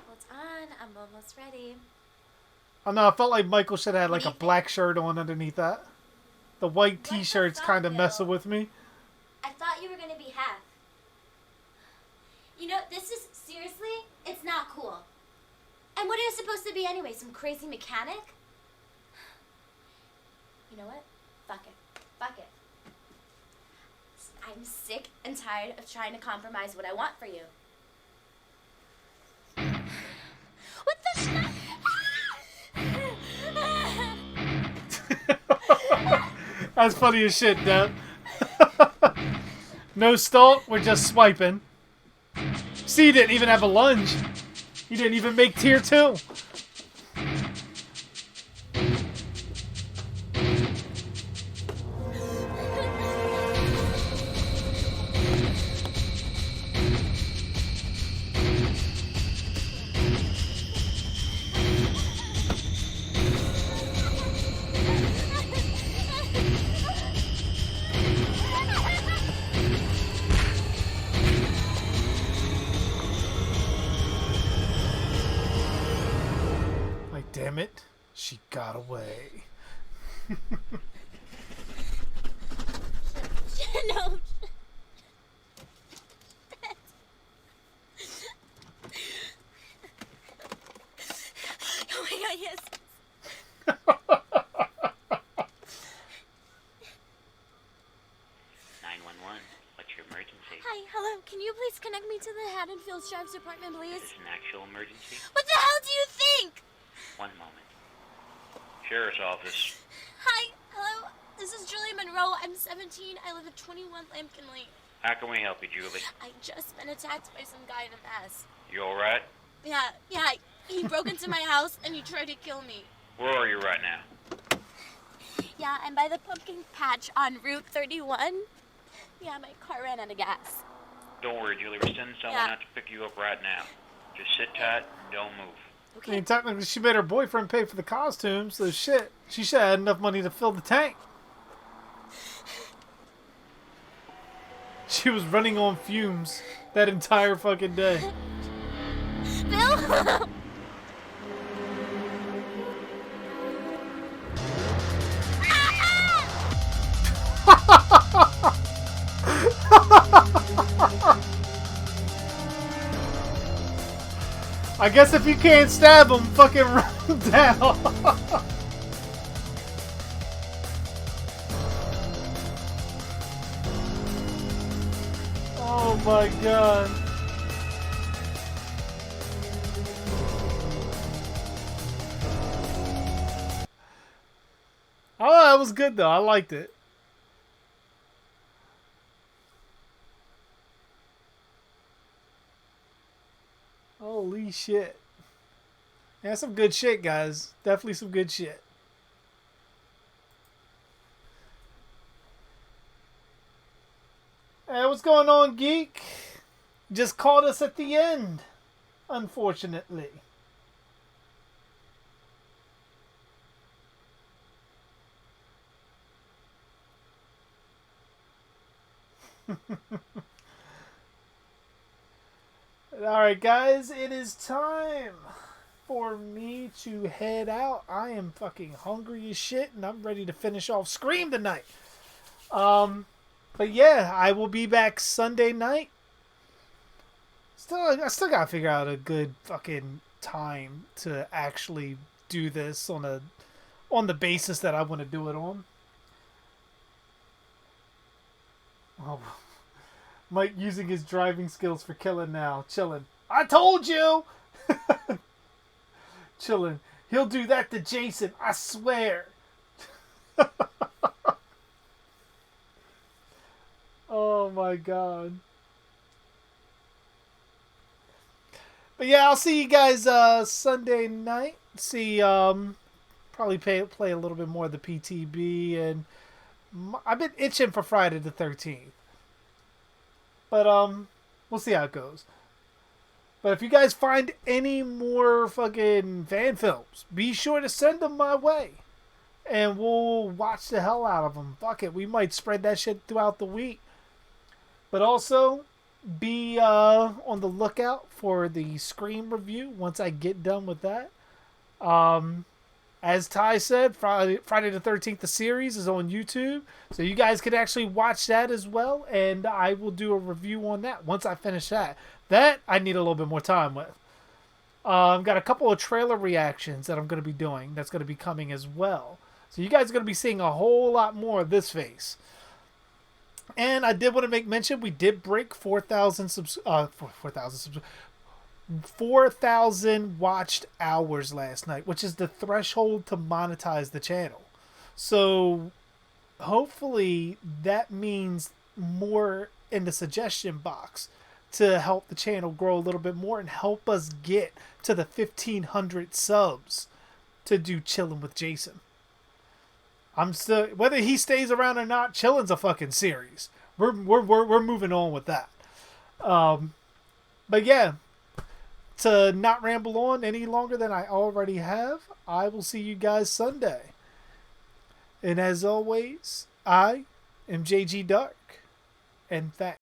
Well, it's on. I'm almost ready. I know, I felt like Michael should have had like What do a you black shirt on underneath that. The white What the t-shirt's fuck, kind of Bill? messing with me. I thought you were gonna be half. You know, this is seriously, it's not cool. And what are you supposed to be anyway? Some crazy mechanic? You know what? Fuck it. Fuck it. I'm sick and tired of trying to compromise what I want for you. What the snap? That's funny as shit, Deb. No stall, we're just swiping. See, he didn't even have a lunge. He didn't even make tier 2. Damn it, she got away. No. Oh my god, yes. 911, what's your emergency? Hi, hello. Can you please connect me to the Haddonfield Sheriff's Department, please? Is this an actual emergency? What the hell do you think? One moment. Sheriff's office. Hi, hello. This is Julie Monroe. I'm 17. I live at 21 Lampkin Lane. How can we help you, Julie? I just been attacked by some guy in a mask. You alright? Yeah. He broke into my house and he tried to kill me. Where are you right now? Yeah, I'm by the pumpkin patch on Route 31. Yeah, my car ran out of gas. Don't worry, Julie. We're sending someone out to pick you up right now. Just sit tight and don't move. I mean, technically, she made her boyfriend pay for the costume, so shit. She should have had enough money to fill the tank. She was running on fumes that entire fucking day. Bill? I guess if you can't stab him, fucking run him down. Oh my god. Oh, that was good though. I liked it. Holy shit. Yeah, some good shit, guys. Definitely some good shit. Hey, what's going on, Geek? Just caught us at the end, unfortunately. Alright guys, it is time for me to head out. I am fucking hungry as shit and I'm ready to finish off Scream tonight. But yeah, I will be back Sunday night. I still gotta figure out a good fucking time to actually do this on the basis that I want to do it on. Oh, Mike using his driving skills for killing now. Chillin'. I told you! Chillin'. He'll do that to Jason. I swear. Oh my god. But yeah, I'll see you guys Sunday night. See, probably play a little bit more of the PTB. And I've been itching for Friday the 13th. But we'll see how it goes. But if you guys find any more fucking fan films, be sure to send them my way. And we'll watch the hell out of them. Fuck it, we might spread that shit throughout the week. But also, be on the lookout for the Scream review once I get done with that. As Ty said, Friday the 13th, the series is on YouTube. So you guys can actually watch that as well. And I will do a review on that once I finish that. That I need a little bit more time with. I've got a couple of trailer reactions that I'm going to be doing. That's going to be coming as well. So you guys are going to be seeing a whole lot more of this face. And I did want to make mention, we did break 4,000 watched hours last night, which is the threshold to monetize the channel. So hopefully that means more in the suggestion box to help the channel grow a little bit more and help us get to the 1,500 subs to do Chillin' with Jason. I'm still, whether he stays around or not, Chillin's a fucking series. We're moving on with that. But yeah, to not ramble on any longer than I already have, I will see you guys Sunday. And as always, I am JG Dark, and thanks.